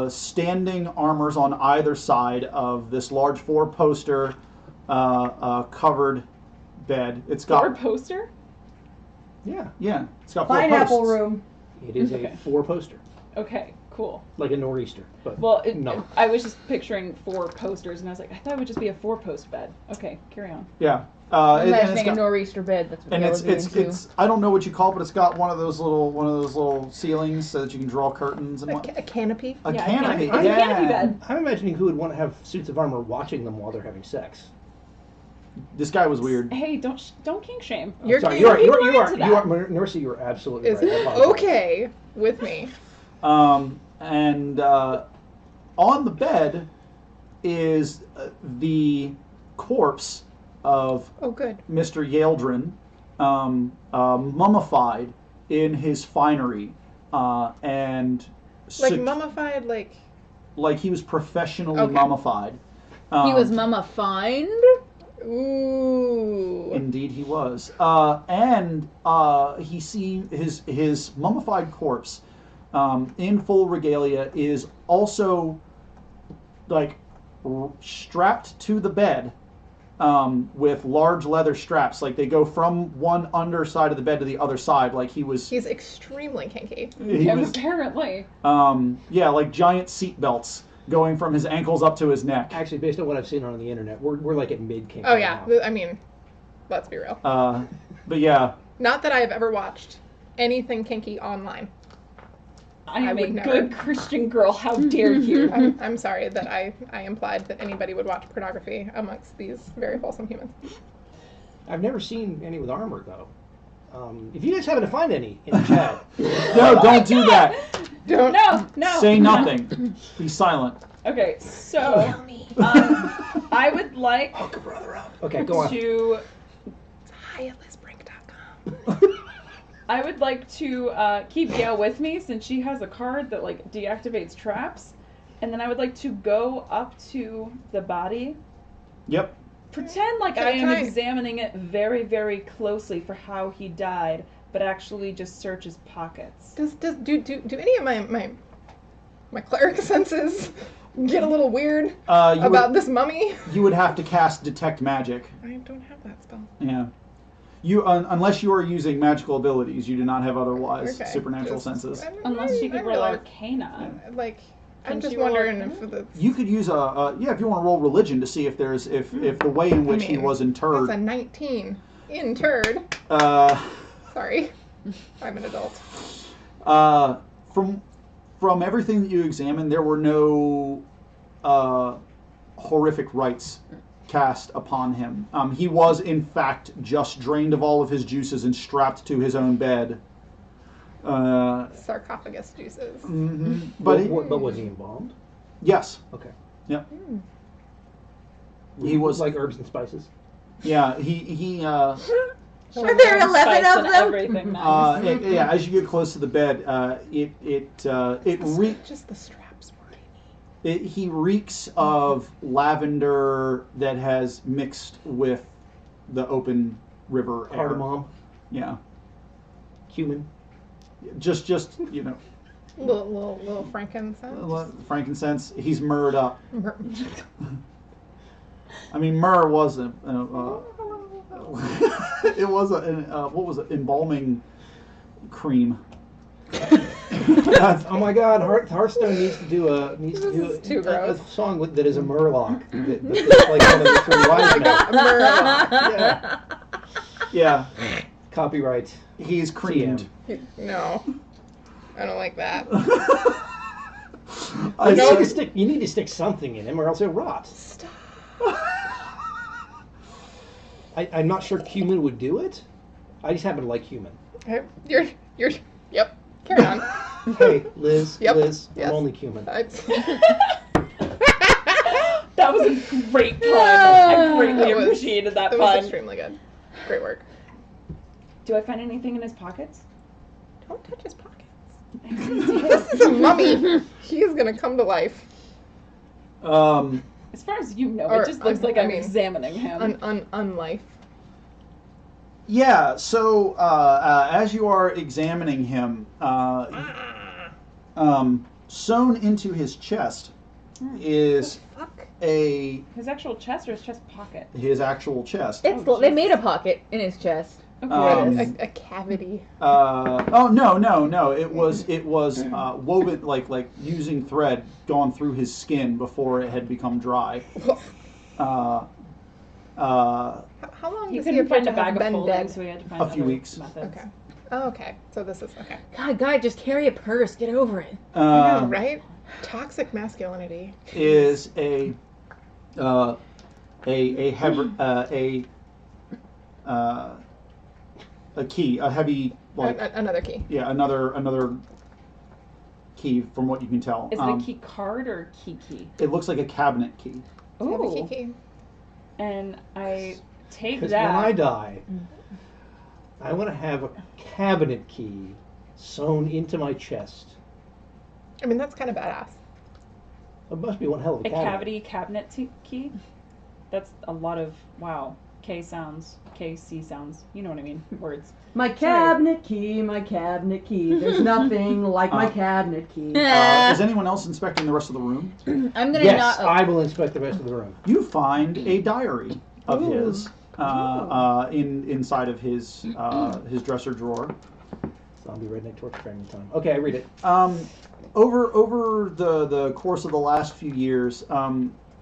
standing armors on either side of this large 4-poster covered bed. It's got 4-poster? Yeah, yeah, it's got 4 Pineapple posts. room. it is Okay. a 4-poster, Okay, cool. like a nor'easter. But Well, no. I was just picturing 4 posters, and I was like, I thought it would just be a 4-post bed. Okay, carry on. Yeah, I'm and it's imagining a got- nor'easter bed. That's what and y'all it's are being it's into. it's I don't know what you call it, but it's got one of those little ceilings so that you can draw curtains and what. A canopy. A Yeah, canopy. a canopy bed. I'm imagining who would want to have suits of armor watching them while they're having sex. This guy was weird. Hey, don't kink shame. I'm You're sorry, king- you are, people into that. Mercy, you are absolutely Is right. I apologize. okay with me. And on the bed is the corpse of Oh, good. Mr. Yaldrin, mummified in his finery, and Like sec- mummified, like he was professionally Okay. mummified. He was mummified. ooh. Indeed, he was. And he see his mummified corpse in full regalia is also like strapped to the bed with large leather straps. Like they go from one underside of the bed to the other side. Like he was. He's extremely kinky. He was Apparently. yeah, like giant seat belts going from his ankles up to his neck. Actually, based on what I've seen on the internet, we're like at mid-kink. Oh right yeah. now. I mean, let's be real. But yeah, Not that I have ever watched anything kinky online. I am I a would never. good Christian girl. How dare you? I'm sorry that I implied that anybody would watch pornography amongst these very wholesome humans. I've never seen any with armor though. If you guys happen to find any in the chat, no, don't do that. Don't. No. Say nothing. Be silent. Okay, so I would like hook a brother up. Okay, go on. to Hi at lizbrink.com. I would like to keep Gail with me since she has a card that like deactivates traps, and then I would like to go up to the body, Yep. pretend like Can I am I- examining it very, very closely for how he died, but actually just search his pockets. Do any of my cleric senses get a little weird You about would, this mummy? you would have to cast detect magic. I don't have that spell. Yeah. You unless you are using magical abilities, you do not have otherwise Okay, supernatural just- senses. Unless she I could roll realize- Arcana. Like, I'm Can just she roll wondering Arcana? if the You could use yeah, if you want to roll religion to see if there's if the way in which he mean, was that's interred. a 19 interred. Uh, Sorry, I'm an adult. from everything that you examined, there were no horrific rites cast upon him. He was, in fact, just drained of all of his juices and strapped to his own bed. Sarcophagus juices. But but was he embalmed? yes, Okay. yep. He was like herbs and spices. yeah. He Are there 11 Spice of and them? everything nice. yeah. As you get close to the bed, it reeks. Just the straps worry me. He reeks of lavender that has mixed with the open river air. Cardamom, Yeah, cumin. just you know, Little frankincense. frankincense. He's myrrhed up. I mean, myrrh was a it was what was it? Embalming cream. Oh my God! Hearthstone needs to do a too gross. a song that is a murloc. That's like one of the three wise men. Yeah. Yeah, Copyright. he's creamed. No, I don't like that. You need to stick something in him, or else he'll rot. Stop. I'm not sure cumin would do it. I just happen to like cumin. You're. Yep. Carry on. Hey, Liz. Yep. Liz. Yes. I'm only cumin. That was a great pun. I greatly That was- appreciated that That was pun. extremely good. Great work. Do I find anything in his pockets? Don't touch his pockets. This is a mummy. He is gonna come to life. As far as you know, Or, it just looks like I I'm mean, examining him. Unlife. Yeah. So as you are examining him, sewn into his chest is Fuck. His actual chest or his chest pocket? his actual chest. They made a pocket in his chest. A cavity. No. It was woven like using thread gone through his skin before it had become dry. How long He does he couldn't appear find to a bag have of been folding, dead? so we had to find A few other weeks. methods. Okay. Oh, okay. So this is okay. God, guy, just carry a purse. Get over it. I know, right? Toxic masculinity. Is a key, a heavy Another key. yeah, another key from what you can tell. Is it a key card or a key? It looks like a cabinet key. Do you have a Ooh. key? And I take Because that. when I die, I want to have a cabinet key sewn into my chest. I mean, that's kind of badass. It must be one hell of a A cabinet. cavity cabinet key? That's a lot of, wow, K sounds, KC sounds, you know what I mean, words. My cabinet key, my cabinet key. There's nothing like my cabinet key. Is anyone else inspecting the rest of the room? I'm gonna Yes, not. I will inspect the rest of the room. You find a diary of Ooh. his inside of his dresser drawer. Zombie redneck torture training time. Okay, I read it. Over the course of the last few years,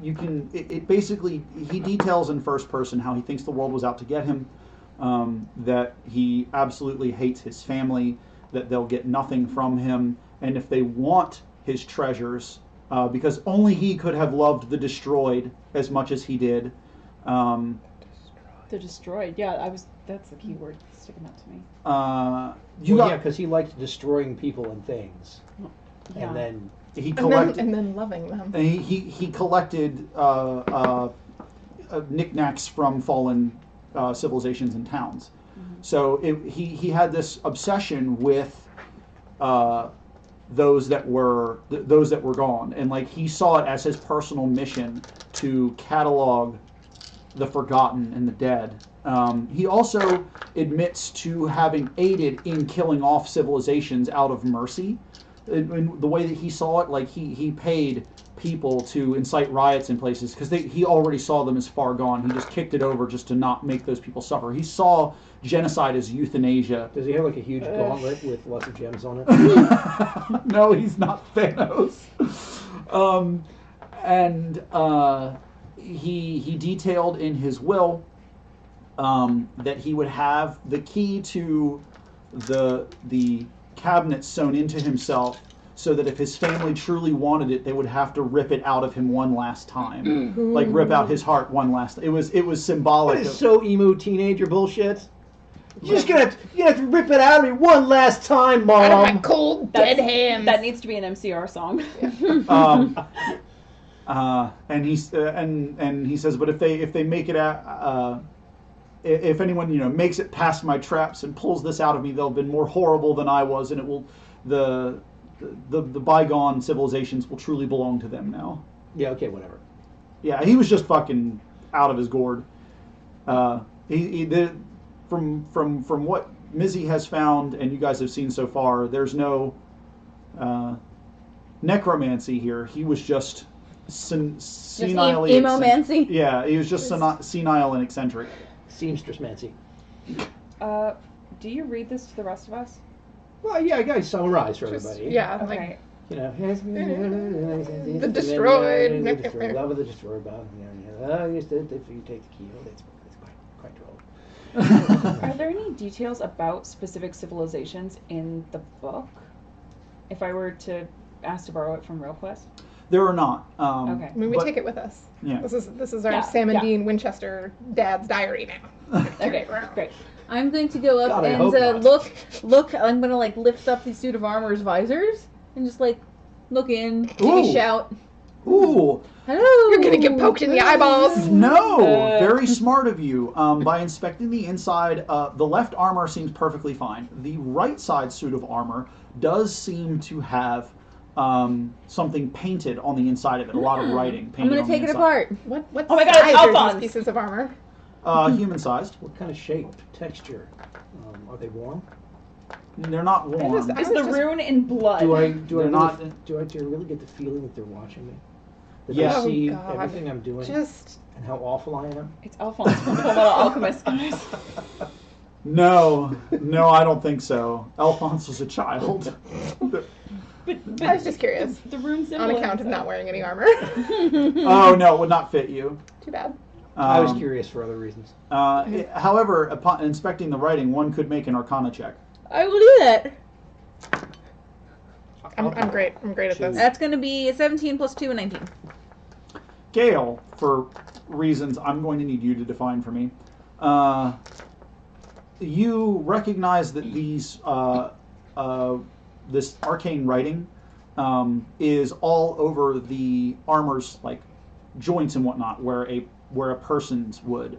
you can it basically he details in first person how he thinks the world was out to get him, that he absolutely hates his family, that they'll get nothing from him, and if they want his treasures, because only he could have loved the destroyed as much as he did. The destroyed, yeah, that's the key word sticking out to me. Yeah, because he liked destroying people and things, Yeah. and then he And collected. then loving them. And he collected knickknacks from fallen civilizations and towns. So he had this obsession with those that were gone, and like he saw it as his personal mission to catalog the forgotten and the dead. He also admits to having aided in killing off civilizations out of mercy. In the way that he saw it, like he paid people to incite riots in places because he already saw them as far gone. He just kicked it over just to not make those people suffer. He saw genocide as euthanasia. does he have like a huge gauntlet with lots of gems on it? No, he's not Thanos. He detailed in his will that he would have the key to the cabinet sewn into himself, so that if his family truly wanted it, they would have to rip it out of him one last time, like rip out his heart one last. It was symbolic. That is so emo teenager bullshit. You're just gonna have to rip it out of me one last time, Out of my Mom. cold, dead hands. That needs to be an MCR song. And he says, but if they make it out. If anyone makes it past my traps and pulls this out of me, they'll have been more horrible than I was, and it will the bygone civilizations will truly belong to them now. Yeah, okay, whatever. Yeah, he was just fucking out of his gourd. From what Mizzy has found and you guys have seen so far, there's no necromancy here. He was just senile. Emo-mancy? Yeah, he was just senile and eccentric. Seamstress Mancy. Do you read this to the rest of us? Well, yeah, I got to summarize for Just- everybody. yeah, Okay. You know, The destroyed. The destroyed. Love of the destroyed. If you take the key, that's quite droll. Are there any details about specific civilizations in the book? If I were to ask to borrow it from RealQuest? There are not. Okay. I mean, we but- take it with us. Yeah. This is our Yeah, Sam and yeah. Dean Winchester dad's diary now. Okay, great. I'm going to go up God, I and hope not. look. I'm gonna like lift up the suit of armor's visors and just like look in, give Ooh. a shout. Ooh, Hello. You're gonna get poked in the eyeballs. no! Very smart of you. By inspecting the inside, the left armor seems perfectly fine. The right side suit of armor does seem to have something painted on the inside of it. A lot of writing I'm painted gonna on the take it inside. apart. What Oh my God, size it's are these Alphonse. pieces of armor? Human-sized. What kind of shape, texture? Are they warm? They're not warm. I Is was the just- rune in blood? Do I They're not- really get the feeling that they're watching me? That Yes. they see Oh, God. everything I'm doing Just and how awful I am? It's Alphonse from Full Metal Alchemist, guys. No, I don't think so. Alphonse was a child. But I was just curious. The rune symbol. On account of not wearing any armor. Oh no, it would not fit you. Too bad. I was Um, curious for other reasons. However, upon inspecting the writing, one could make an Arcana check. I will do that. I'm great. I'm great at this. That's going to be 17 plus 2 and 19. Gale, for reasons I'm going to need you to define for me, you recognize that this arcane writing is all over the armor's like joints and whatnot, where a person's would.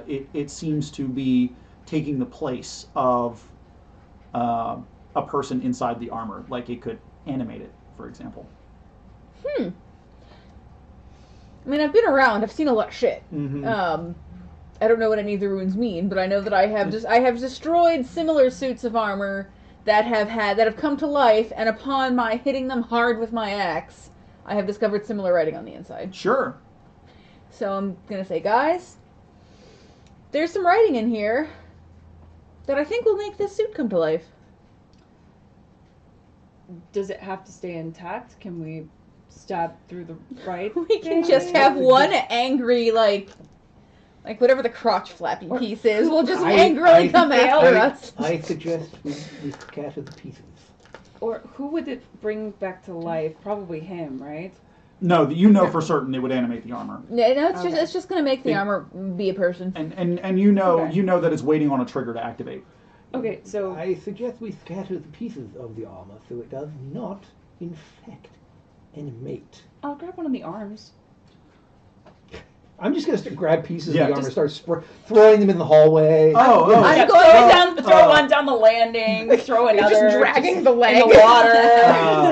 It seems to be taking the place of a person inside the armor, like it could animate it, for example. I mean, I've been around. I've seen a lot of shit. Mm-hmm. I don't know what any of the runes mean, but I know that I have destroyed similar suits of armor that have come to life, and upon my hitting them hard with my axe, I have discovered similar writing on the inside. Sure. So I'm gonna say, guys, there's some writing in here that I think will make this suit come to life. Does it have to stay intact? Can we stab through the right? We can just have one angry, like whatever the crotch flappy piece is, will just angrily come after us. I suggest we scatter the pieces. Or who would it bring back to life? Probably him, right? No, you know for certain it would animate the armor, No, it's just gonna make the armor be a person. and you know Okay. you know that it's waiting on a trigger to activate. Okay, so I suggest we scatter the pieces of the armor so it does not infect animate. I'll grab one of the arms. I'm just gonna grab pieces Yeah, of the armor, just- start throwing them in the hallway. Oh, I'm Yeah, going throw one down the landing, throw another Just dragging the leg in the water.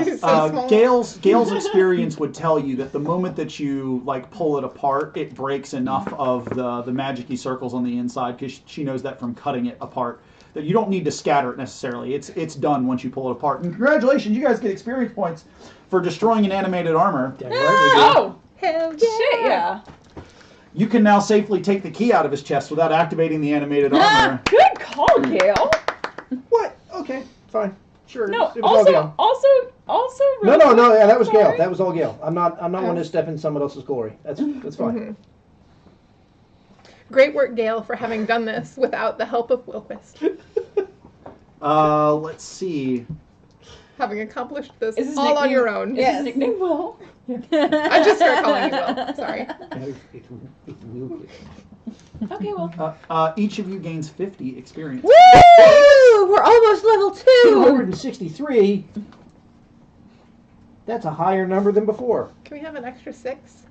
It's so small. Gale's experience would tell you that the moment that you like pull it apart, it breaks enough of the magic-y circles on the inside, because she knows that from cutting it apart, that you don't need to scatter it necessarily. It's done once you pull it apart. And congratulations, you guys get experience points for destroying an animated armor. Damn right we do. Oh, Hell yeah. shit, yeah. You can now safely take the key out of his chest without activating the animated armor. Good call, Gale. What? Okay, fine, sure. No, it was all also, Gale. really No, yeah, that was Gale. sorry. That was all Gale. I'm not one to step in someone else's glory. That's fine. Great work, Gail, for having done this without the help of Wilquist. Let's see. Having accomplished this Is his all on nickname- your own. Is his nickname Will? I just started calling you Will. Sorry. It's Wilkes. Okay, well. Each of you gains 50 experience. Woo! We're almost level 2! 263. That's a higher number than before. Can we have an extra 6?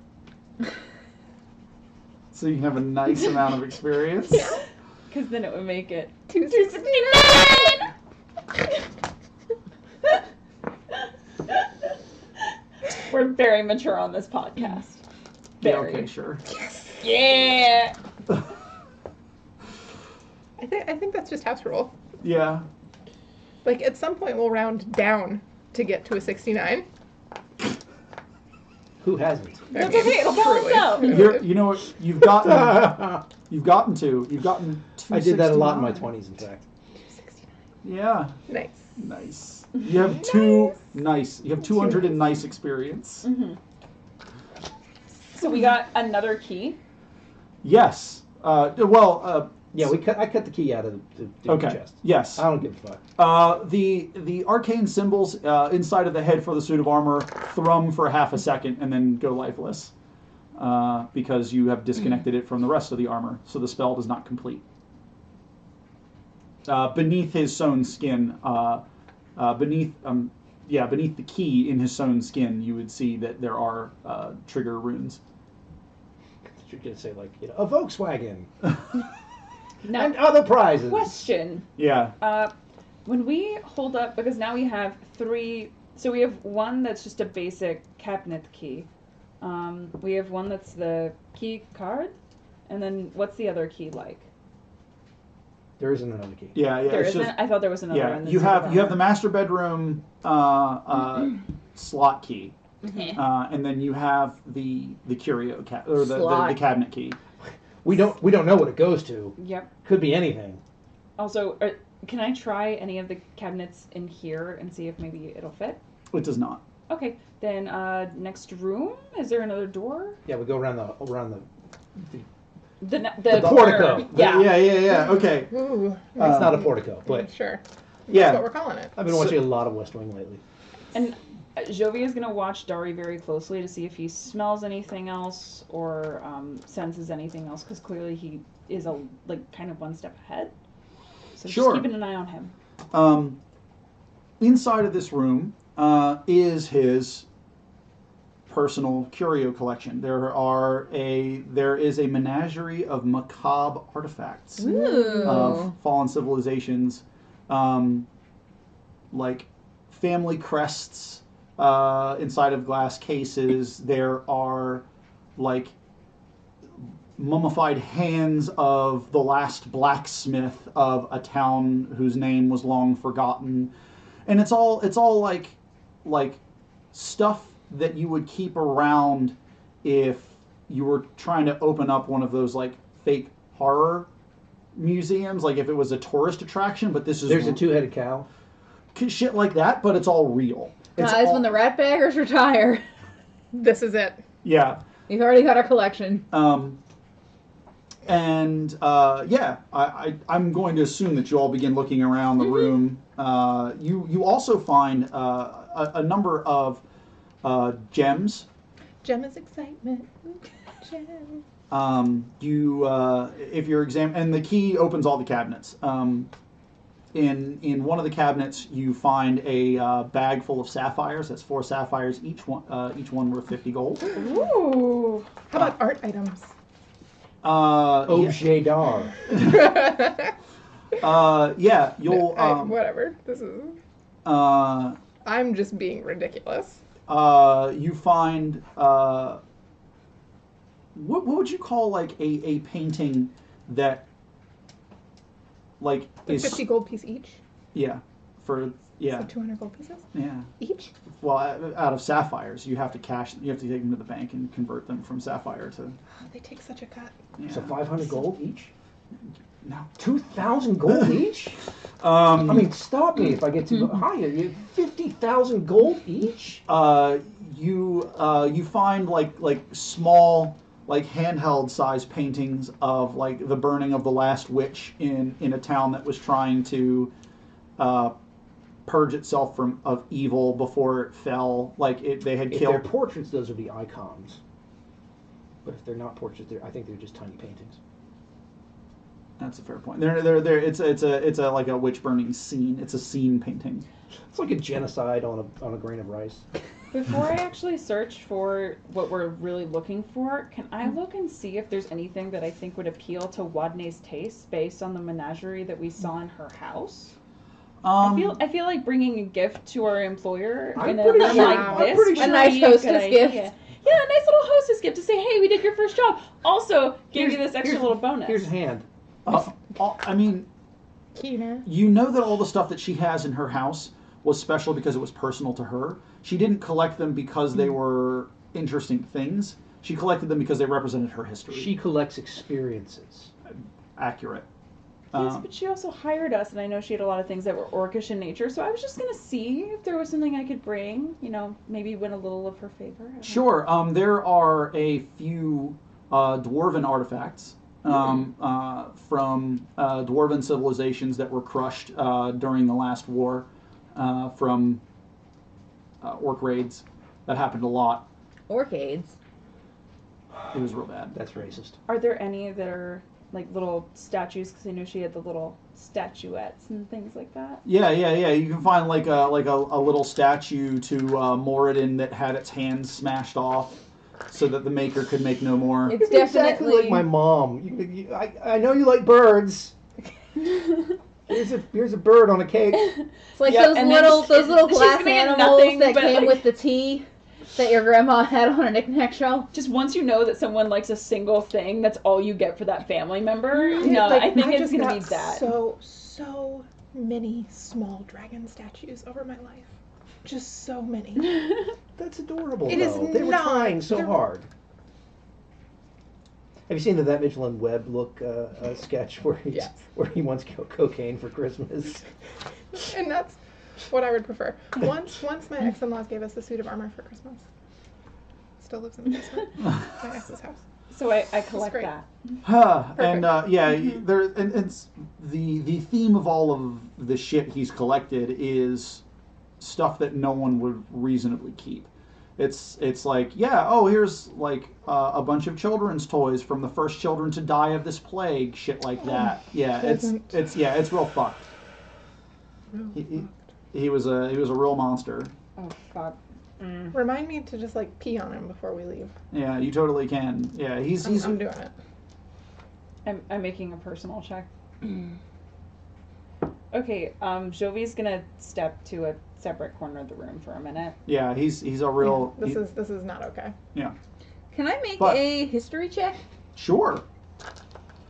So you can have a nice amount of experience. Because then it would make it 269! We're very mature on this podcast. Yeah, Very. okay, sure. Yeah. I think that's just house rule. Yeah. Like, at some point we'll round down to get to a 69. Who hasn't? That's okay, it'll balance out. You know what? You've gotten to I did that a lot in my 269. 20s, in fact. 269. Yeah. Nice. Nice. You have two nice. You have 200 and nice experience. Mm-hmm. So we got another key. Yes. Yeah, I cut the key out of the Okay. chest. Yes. I don't give a fuck. The arcane symbols inside of the head for the suit of armor thrum for half a second and then go lifeless because you have disconnected it from the rest of the armor, so the spell does not complete. Beneath his sewn skin, beneath the key in his sewn skin, you would see that there are trigger runes. You're gonna say a Volkswagen Now, and other prizes. question. Yeah. When we hold up, because now we have 3, so we have one that's just a basic cabinet key. We have one that's the key card, and then what's the other key like? There isn't another key. Yeah, There it's isn't. just I thought there was another. yeah. in the You have secret the master bedroom slot key, and then you have the curio or the cabinet key. We don't know what it goes to. Yep. Could be anything. Also, can I try any of the cabinets in here and see if maybe it'll fit? It does not. Okay, then next room. Is there another door? Yeah, we go around the The portico. corner. Yeah. Yeah. Okay. Ooh, it's not a portico, but sure. Yeah. That's what we're calling it. I've been watching a lot of West Wing lately. And Jovi is going to watch Dari very closely to see if he smells anything else or senses anything else, because clearly he is kind of one step ahead. So Sure. just keeping an eye on him. Inside of this room is his personal curio collection. There is a menagerie of macabre artifacts Ooh. of fallen civilizations, like family crests inside of glass cases. There are like mummified hands of the last blacksmith of a town whose name was long forgotten, and it's all like stuff that you would keep around if you were trying to open up one of those like fake horror museums, like if it was a tourist attraction. But this is There's a two-headed cow. shit like that, but it's all real. It's Guys, all, when the Ratbaggers retire, This is it. yeah. we've already got our collection. I'm going to assume that you all begin looking around the room. You also find a number of gems. Gem is excitement. Gem. If you're and the key opens all the cabinets. In one of the cabinets, you find a bag full of sapphires. That's 4 sapphires, each one worth 50 gold. Ooh. How about art items? Objet d'art. You'll whatever. This is. uh, I'm just being ridiculous. you find what would you call like a painting that like The is 50 gold piece each. yeah for yeah So 200 gold pieces yeah each. well out of sapphires you have to take them to the bank and convert them from sapphire to Oh, they take such a cut. yeah. So 500 gold each? No. 2,000 gold each? I I mean, stop me if I get too high. You 50,000 gold each? you find like small like handheld size paintings of like the burning of the last witch in a town that was trying to purge itself of evil before it fell. Like they had If killed. they're portraits, those would be icons. But if they're not portraits, I think they're just tiny paintings. That's a fair point. It's a like a witch burning scene. It's a scene painting. It's like a genocide on a grain of rice. Before I actually search for what we're really looking for, can I look and see if there's anything that I think would appeal to Wadney's taste based on the menagerie that we saw in her house? I feel like bringing a gift to our employer I'm in a pretty room sure- like I'm this pretty would sure- A nice be a hostess good idea. gift. Yeah, a nice little hostess gift to say, hey, we did your first job. Also, give you this extra little bonus. Here's a hand. I mean, Kina. you know that all the stuff that she has in her house was special because it was personal to her. She didn't collect them because they were interesting things. She collected them because they represented her history. She collects experiences. Accurate. Yes, but she also hired us, and I know she had a lot of things that were orcish in nature, so I was just going to see if there was something I could bring, maybe win a little of her favor. I don't know. Sure. There are a few dwarven artifacts from dwarven civilizations that were crushed during the last war from orc raids. That happened a lot. Orcades. It was real bad. That's racist. Are there any that are like little statues? Because I know she had the little statuettes and things like that. Yeah. You can find like a little statue to Moradin that had its hands smashed off, so that the maker could make no more. It's Exactly definitely like my mom. I know you like birds. Here's a bird on a cake. It's like Yeah, those and then little she's glass gonna get animals nothing that but, came like- with the tea. that your grandma had on a knick-knack shelf. Just once you know that someone likes a single thing, that's all you get for that family member. No, Like, I think it's just gonna got be that. So many small dragon statues over my life. Just so many. That's adorable, It is though. They were not. trying so They're- hard. Have you seen the That Michelin Web look sketch where he wants cocaine for Christmas? And that's what I would prefer. Once my ex-in-laws gave us a suit of armor for Christmas. Still lives in the basement. My ex's house. So I collect great. that. And there and it's the theme of all of the shit he's collected is stuff that no one would reasonably keep. It's like, here's like a bunch of children's toys from the first children to die of this plague, shit like that. Yeah, it's real fucked. He was a real monster. Oh fuck. Remind me to just like pee on him before we leave. Yeah, you totally can. Yeah, I'm doing it. I'm making a personal check. Okay, Jovi's gonna step to a separate corner of the room for a minute. Yeah, he's a real. This is not okay. Yeah. Can I make But- a history check? Sure.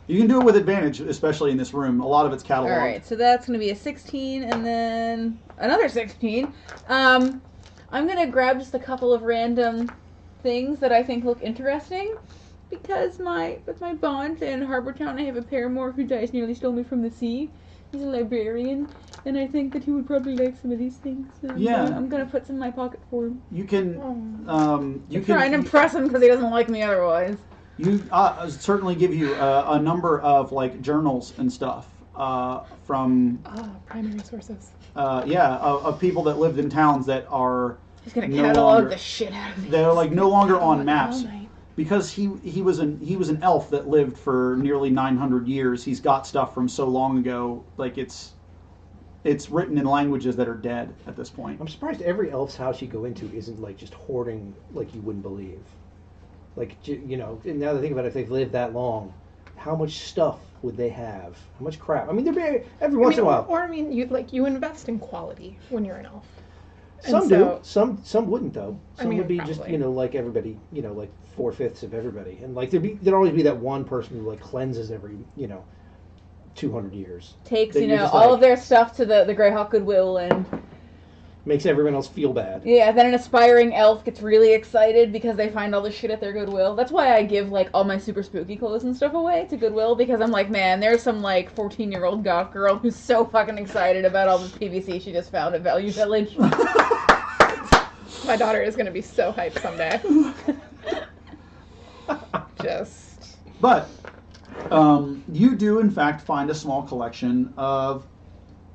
You can do it with advantage, especially in this room. A lot of it's cataloged. All right, so that's going to be a 16 and then another 16. I'm going to grab just a couple of random things that I think look interesting because with my bond in Harbortown, I have a paramour who dies nearly stole me from the sea. He's a librarian, and I think that he would probably like some of these things. So I'm going to put some in my pocket for him. You can. You Try and impress him because he doesn't like me otherwise. You certainly give you a number of like journals and stuff from Primary sources. of people that lived in towns that are He's going to no catalog longer, the shit out of me. they're like no longer on All maps night. because he was an elf that lived for nearly 900 years. He's got stuff from so long ago, like it's written in languages that are dead at this point. I'm surprised every elf's house you go into isn't like just hoarding like you wouldn't believe. Like, you know, and now that I think about it, if they've lived that long, how much stuff would they have? How much crap? I mean, every once in a while. Or you invest in quality when you're an elf. Some do. Some wouldn't though. Some mean, would be just probably. like everybody. Like 4/5 of everybody, and like there'd always be that one person who like cleanses every 200 years. Takes, That you're just all like- of their stuff to the Greyhawk Goodwill and... Makes everyone else feel bad. Yeah, then an aspiring elf gets really excited because they find all this shit at their Goodwill. That's why I give, like, all my super spooky clothes and stuff away to Goodwill, because I'm like, man, there's some, like, 14-year-old goth girl who's so fucking excited about all this PVC she just found at Value Village. My daughter is going to be so hyped someday. Just. But you do in fact find a small collection of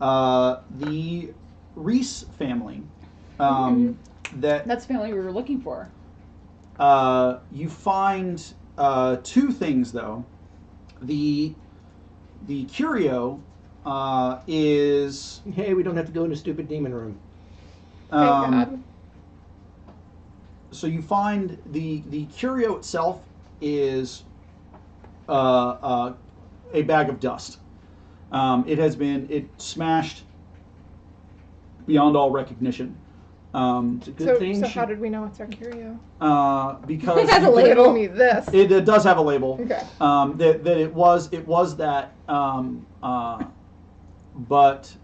the Reese family. That's the family we were looking for. You find two things though. The curio is Hey, we don't have to go in a stupid demon room. Thank God. so you find the curio itself is a bag of dust. It smashed beyond all recognition. It's a good thing. So how did we know it's our curio? Because It has a You label. told me this. it does have a label. Okay. That it was that, but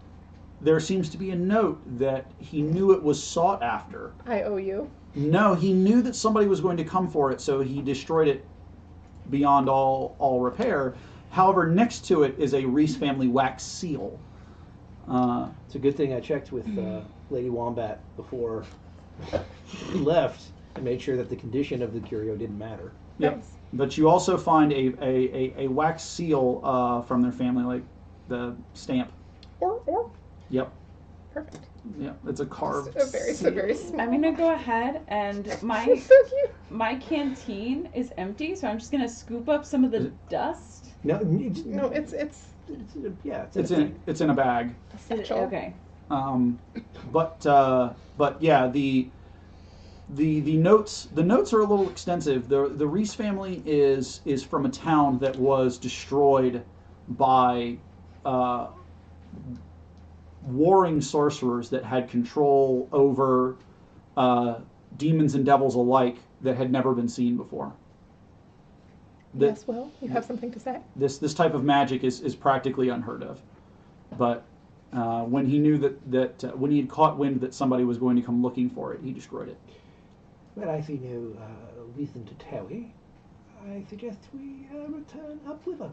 there seems to be a note that he knew it was sought after. I owe you. No, he knew that somebody was going to come for it, so he destroyed it beyond all repair. However, next to it is a Reese family wax seal. It's a good thing I checked with Lady Wombat before he left and made sure that the condition of the curio didn't matter. Yep. Nice. But you also find a wax seal from their family, like the stamp. Or. Yep. Perfect. Yep. It's a carved. It's a very small. I'm gonna go ahead and It's my so cute. my canteen is empty, so I'm just gonna scoop up some of the dust. No, No, it's It's in a bag. essential. Okay. But yeah, the notes are a little extensive. The Reese family is from a town that was destroyed by warring sorcerers that had control over demons and devils alike that had never been seen before. Yes, Will, you have something to say? This type of magic is practically unheard of. But when he knew that when he had caught wind that somebody was going to come looking for it, he destroyed it. Well, I see no reason to tarry. I suggest we return up river.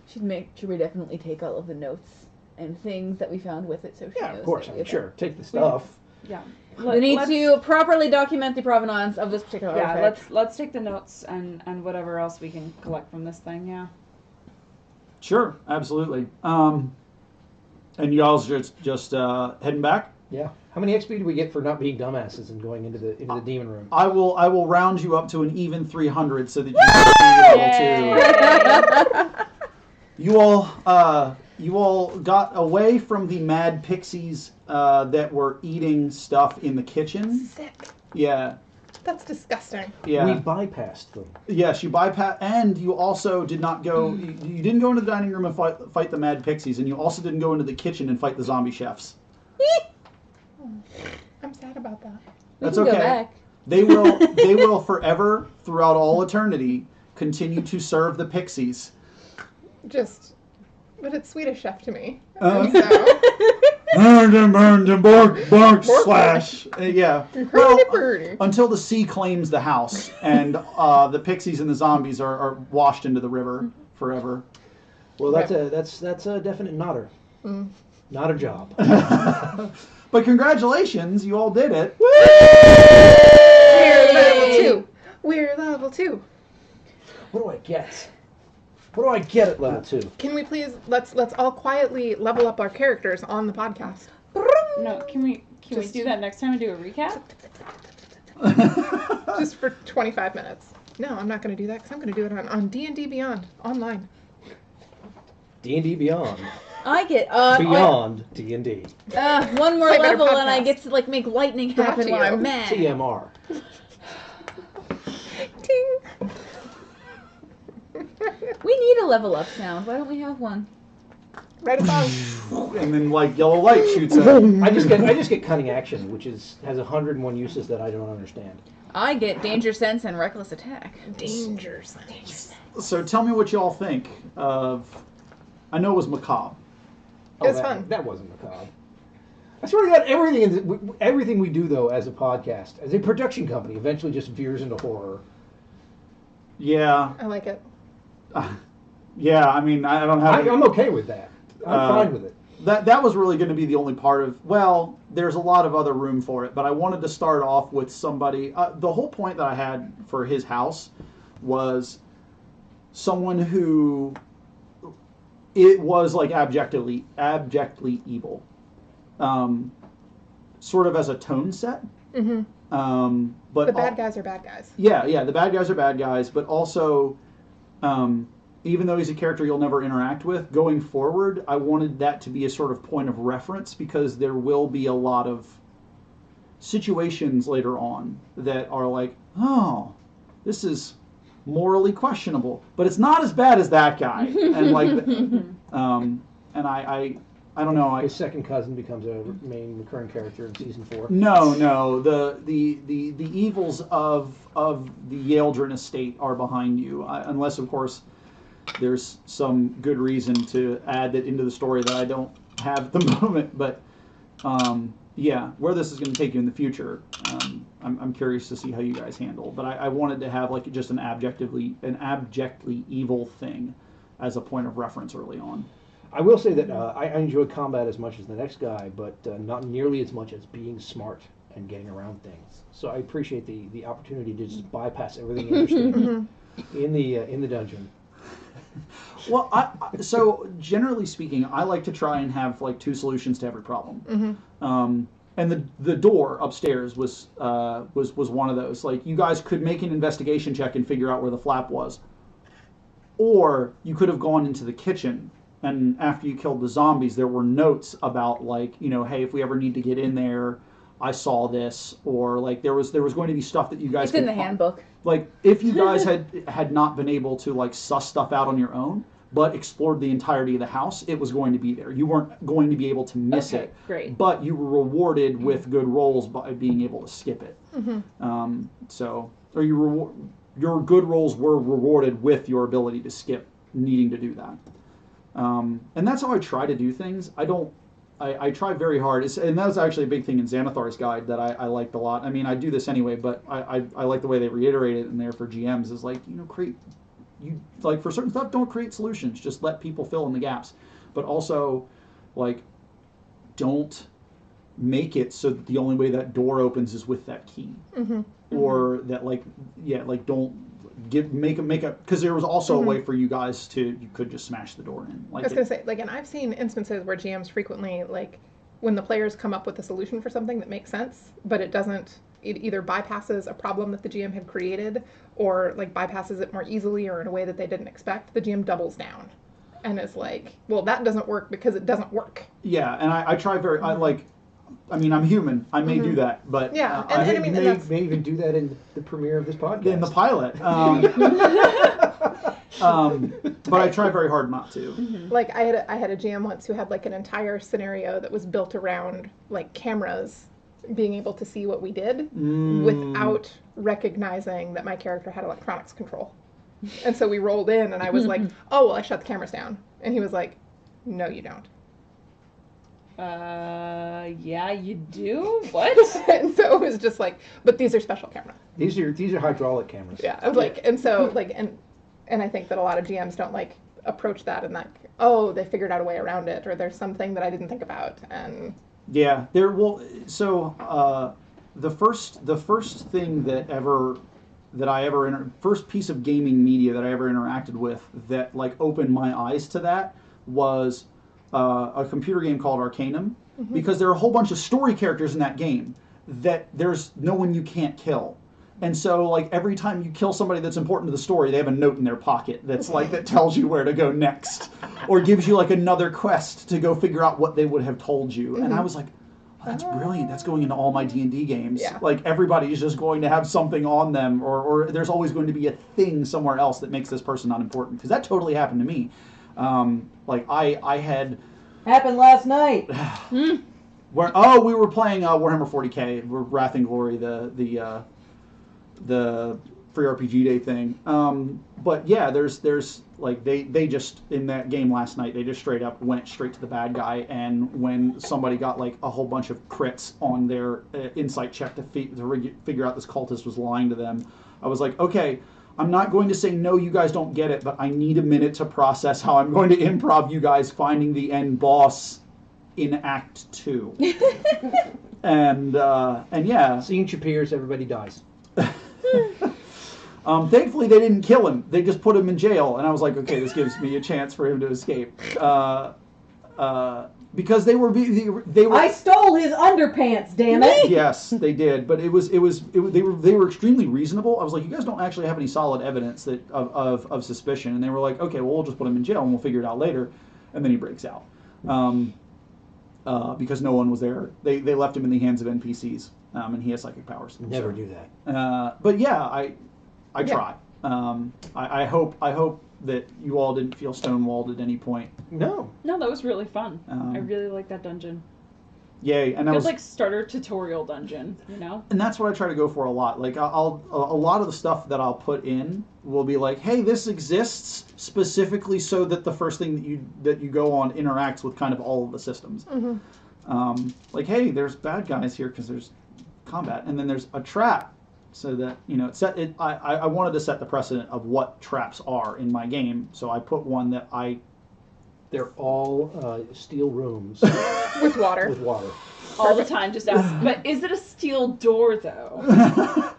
Should we definitely take all of the notes and things that we found with it so she Yeah, knows of course. that I we mean, have sure. Take the stuff. Yeah. We need to properly document the provenance of this particular artifact. let's take the notes and whatever else we can collect from this thing. Yeah. Sure, absolutely. And y'all's just heading back. Yeah. How many XP do we get for not being dumbasses and going into the demon room? I will round you up to an even 300 so that you can be level 2. You all got away from the mad pixies that were eating stuff in the kitchen. Sick. Yeah. That's disgusting. Yeah. We bypassed them. Yes, you bypass, and you also did not go. You didn't go into the dining room and fight the mad pixies, and you also didn't go into the kitchen and fight the zombie chefs. I'm sad about that. That's We can okay. go back. They will forever, throughout all eternity, continue to serve the pixies. But it's Swedish chef to me. Um, So, bark, slash. Yeah. Well, hurdy-burdy. until the sea claims the house, and the pixies and the zombies are washed into the river forever. Well, that's a definite nodder. Not a job. But congratulations, you all did it. We're level 2. We're level 2. What do I get? What do I get at level 2? Can we please let's all quietly level up our characters on the podcast? No, can we do that next time and do a recap? Just for 25 minutes. No, I'm not going to do that because I'm going to do it on D&D Beyond online. D&D Beyond. I get Beyond D&D. one more Play better level and I podcast. get to like make lightning Brought happen to while you. I'm mad. TMR. Ting. We need a level up sound. Why don't we have one? Write a song. And then like yellow light shoots out. I just get cunning action, which has 101 uses that I don't understand. I get danger sense and reckless attack. Danger sense. So tell me what y'all think of. I know it was macabre. It was that, fun. That wasn't macabre. I swear to God, everything we do though as a podcast, as a production company, eventually just veers into horror. Yeah. I like it. Yeah, I mean, I don't have. I'm okay with that. I'm fine with it. That was really going to be the only part of. Well, there's a lot of other room for it, but I wanted to start off with somebody. The whole point that I had for his house was someone who it was like abjectly evil, sort of as a tone set. Mm-hmm. But The bad guys are bad guys. Yeah, the bad guys are bad guys, but also, even though he's a character you'll never interact with, going forward, I wanted that to be a sort of point of reference because there will be a lot of situations later on that are like, oh, this is morally questionable, but it's not as bad as that guy, and like, and I don't know. His second cousin becomes a main recurring character in season 4. No. The evils of the Yaldrin estate are behind you, unless of course there's some good reason to add that into the story that I don't have at the moment. But yeah, where this is going to take you in the future, I'm curious to see how you guys handle. But I wanted to have like just an abjectly evil thing as a point of reference early on. I will say that I enjoy combat as much as the next guy, but not nearly as much as being smart and getting around things. So I appreciate the opportunity to just bypass everything interesting in the dungeon. Well, so generally speaking, I like to try and have like 2 solutions to every problem. And the door upstairs was one of those. Like you guys could make an investigation check and figure out where the flap was, or you could have gone into the kitchen. And after you killed the zombies, there were notes about like, hey, if we ever need to get in there, I saw this, or like there was going to be stuff that you guys. It's in the handbook. Like if you guys had not been able to like suss stuff out on your own, but explored the entirety of the house, it was going to be there. You weren't going to be able to miss Okay, it. great. But you were rewarded with good rolls by being able to skip it. Or your good rolls were rewarded with your ability to skip needing to do that. And that's how I try to do things. I try very hard. And that was actually a big thing in Xanathar's guide that I liked a lot. I mean, I do this anyway, but I like the way they reiterate it in there for GMs is like, for certain stuff, don't create solutions. Just let people fill in the gaps. But also, like, don't make it so that the only way that door opens is with that key. Or that, don't make a, because there was also a way for you guys you could just smash the door in. I was going to say, and I've seen instances where GMs frequently, when the players come up with a solution for something that makes sense, but it either bypasses a problem that the GM had created, or bypasses it more easily or in a way that they didn't expect, the GM doubles down. And it's like, well, that doesn't work because it doesn't work. Yeah, and I try I'm human. I may do that, but yeah, I may even do that in the premiere of this podcast. In the pilot. But I try very hard not to. I had a GM once who had an entire scenario that was built around cameras being able to see what we did without recognizing that my character had electronics control. And so we rolled in and I was like, oh, well, I shut the cameras down. And he was like, no, you don't. Yeah, you do? What? And so it was just but these are special cameras. These are hydraulic cameras. Yeah. I was and so and I think that a lot of GMs don't approach that and they figured out a way around it, or there's something that I didn't think about. And yeah, the first thing first piece of gaming media that I ever interacted with that opened my eyes to that was a computer game called Arcanum, because there are a whole bunch of story characters in that game that there's no one you can't kill. And so, every time you kill somebody that's important to the story, they have a note in their pocket that's that tells you where to go next, or gives you another quest to go figure out what they would have told you. And I was like, oh, that's brilliant. That's going into all my D&D games. Yeah. Everybody's just going to have something on them, or there's always going to be a thing somewhere else that makes this person not important. Because that totally happened to me. I had... Happened last night. We were playing Warhammer 40K, Wrath and Glory, the free RPG day thing. But yeah, there's they just, in that game last night, they just straight up went straight to the bad guy, and when somebody got a whole bunch of crits on their insight check to figure out this cultist was lying to them, I was like, okay, I'm not going to say no, you guys don't get it, but I need a minute to process how I'm going to improv you guys finding the end boss in Act 2. and yeah. Seeing Shapirs, everybody dies. Thankfully, they didn't kill him. They just put him in jail, and I was like, okay, this gives me a chance for him to escape. Because they were. I stole his underpants, damn it! Yes, they did, but they were extremely reasonable. I was like, you guys don't actually have any solid evidence of suspicion, and they were like, okay, well, we'll just put him in jail and we'll figure it out later, and then he breaks out, because no one was there. They left him in the hands of NPCs, and he has psychic powers. Never do that. But yeah, I try. I hope that you all didn't feel stonewalled at any point. No, that was really fun. I really like that dungeon. Yay, and Good starter tutorial dungeon, And that's what I try to go for a lot. A lot of the stuff that I'll put in will be hey, this exists specifically so that the first thing that you go on interacts with kind of all of the systems. Hey, there's bad guys here because there's combat, and then there's a trap. So that I wanted to set the precedent of what traps are in my game. So I put one that they're all steel rooms with water. With water. All the time, just ask. But is it a steel door though?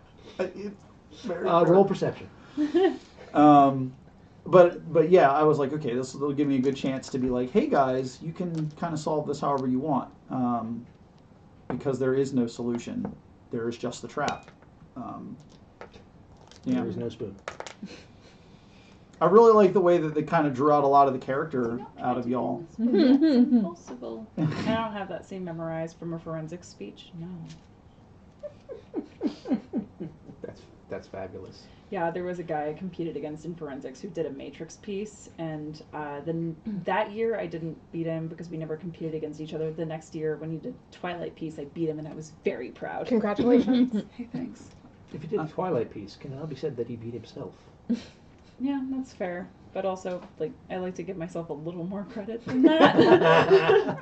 Roll perception. But yeah, I was like, okay, this will give me a good chance to be hey guys, you can kind of solve this however you want, because there is no solution. There is just the trap. There is no spoon. I really like the way that they kind of drew out a lot of the character out of y'all. That's impossible. I don't have that scene memorized from a forensic speech. No. That's fabulous. Yeah, there was a guy I competed against in forensics who did a Matrix piece, and then that year I didn't beat him because we never competed against each other. The next year, when he did Twilight piece, I beat him, and I was very proud. Congratulations. Hey, thanks. If he did a Twilight piece, can it now be said that he beat himself? Yeah, that's fair. But also, like, I like to give myself a little more credit than that.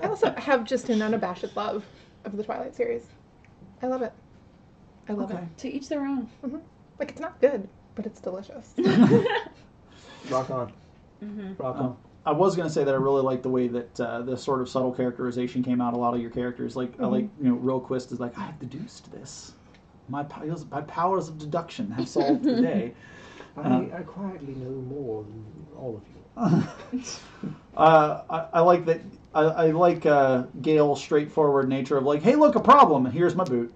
I also have just an unabashed love of the Twilight series. I love it. I love Okay. To each their own. it. Like, it's not good, but it's delicious. Rock on. Rock on. I was gonna say that I really like the way that the sort of subtle characterization came out. A lot of your characters, like I like, Realquist is like, I have deduced this. My powers of deduction have solved the day. I quietly know more than all of you. I like that. I like Gail's straightforward nature of like, hey, look, a problem, and here's my boot.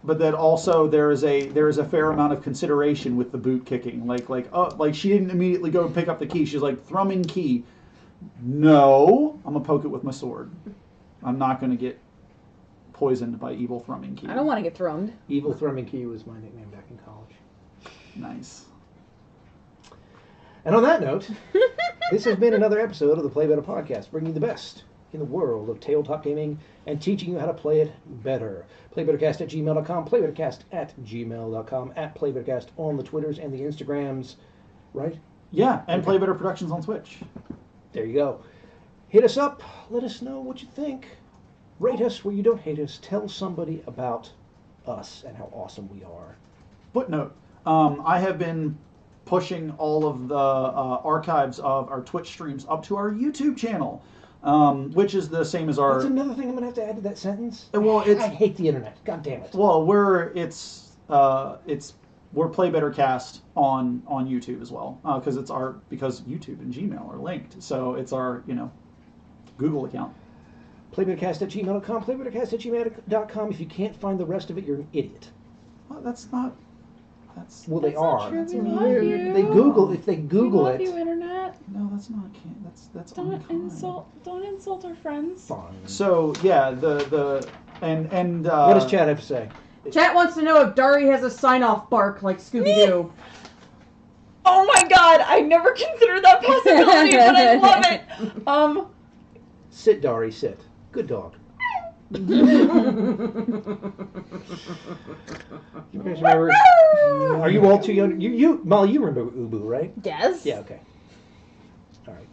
But then also there is a fair amount of consideration with the boot kicking. Like she didn't immediately go pick up the key. She's like, thrumming key. No, I'm gonna poke it with my sword. I'm not gonna get poisoned by evil thrumming key. I don't want to get thrown. Evil Thrumming Key was my nickname back in college. Nice. And on that note, this has been another episode of the Play Better podcast, bringing you the best in the world of tabletop gaming and teaching you how to play it better. Playbettercast@gmail.com, playbettercast@gmail.com, @playbettercast on the Twitters and the Instagrams, right? Yeah, and Play Better Productions on Twitch. There you go. Hit us up. Let us know what you think. Rate us where you don't hate us. Tell somebody about us and how awesome we are. Footnote. I have been pushing all of the archives of our Twitch streams up to our YouTube channel, which is the same as our... That's another thing I'm going to have to add to that sentence. Well, I hate the internet. God damn it. Well, we're Play Better Cast on YouTube as well, because YouTube and Gmail are linked, so it's our Google account. Playbettercast@gmail.com, playbettercast@gmail.com. If you can't find the rest of it, you're an idiot. Well, that's not. That's Well, they are. That's We rude. love you. They Google. If they We Google love it, you, internet. no, that's not. That's Don't unkind. Don't insult our friends. fine. So yeah, and What does Chad have to say? Chat wants to know if Dari has a sign-off bark like Scooby-Doo. Oh my god, I never considered that possibility, but I love it. Sit, Dari, sit. Good dog. You guys remember? Are you all too young? Molly, you remember Ubu, right? Yes. Yeah. Okay. All right.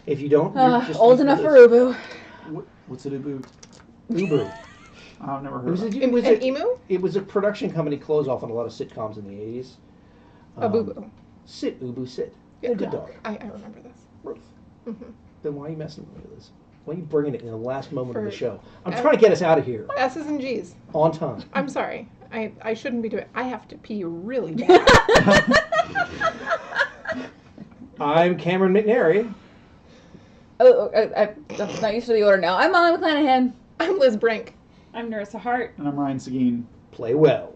If you don't, you're just Old enough for Ubu. what's it about? Ubu. I've never It heard was, of it. An emu? It was a production company close off on a lot of sitcoms in the 80s. A boo-boo. Sit, Ubu, sit. Yeah, A good dog. I remember this. Ruth. Mm-hmm. Then why are you messing with me, Liz? Why are you bringing it in the last moment of the For- show? I'm trying to get us out of here S's and G's. on time. I'm sorry. I shouldn't be doing. I have to pee really bad. I'm Cameron McNary. I'm not used to the order now. I'm Molly McClanahan. I'm Liz Brink. I'm Nerissa Hart. And I'm Ryan Seguin. Play well.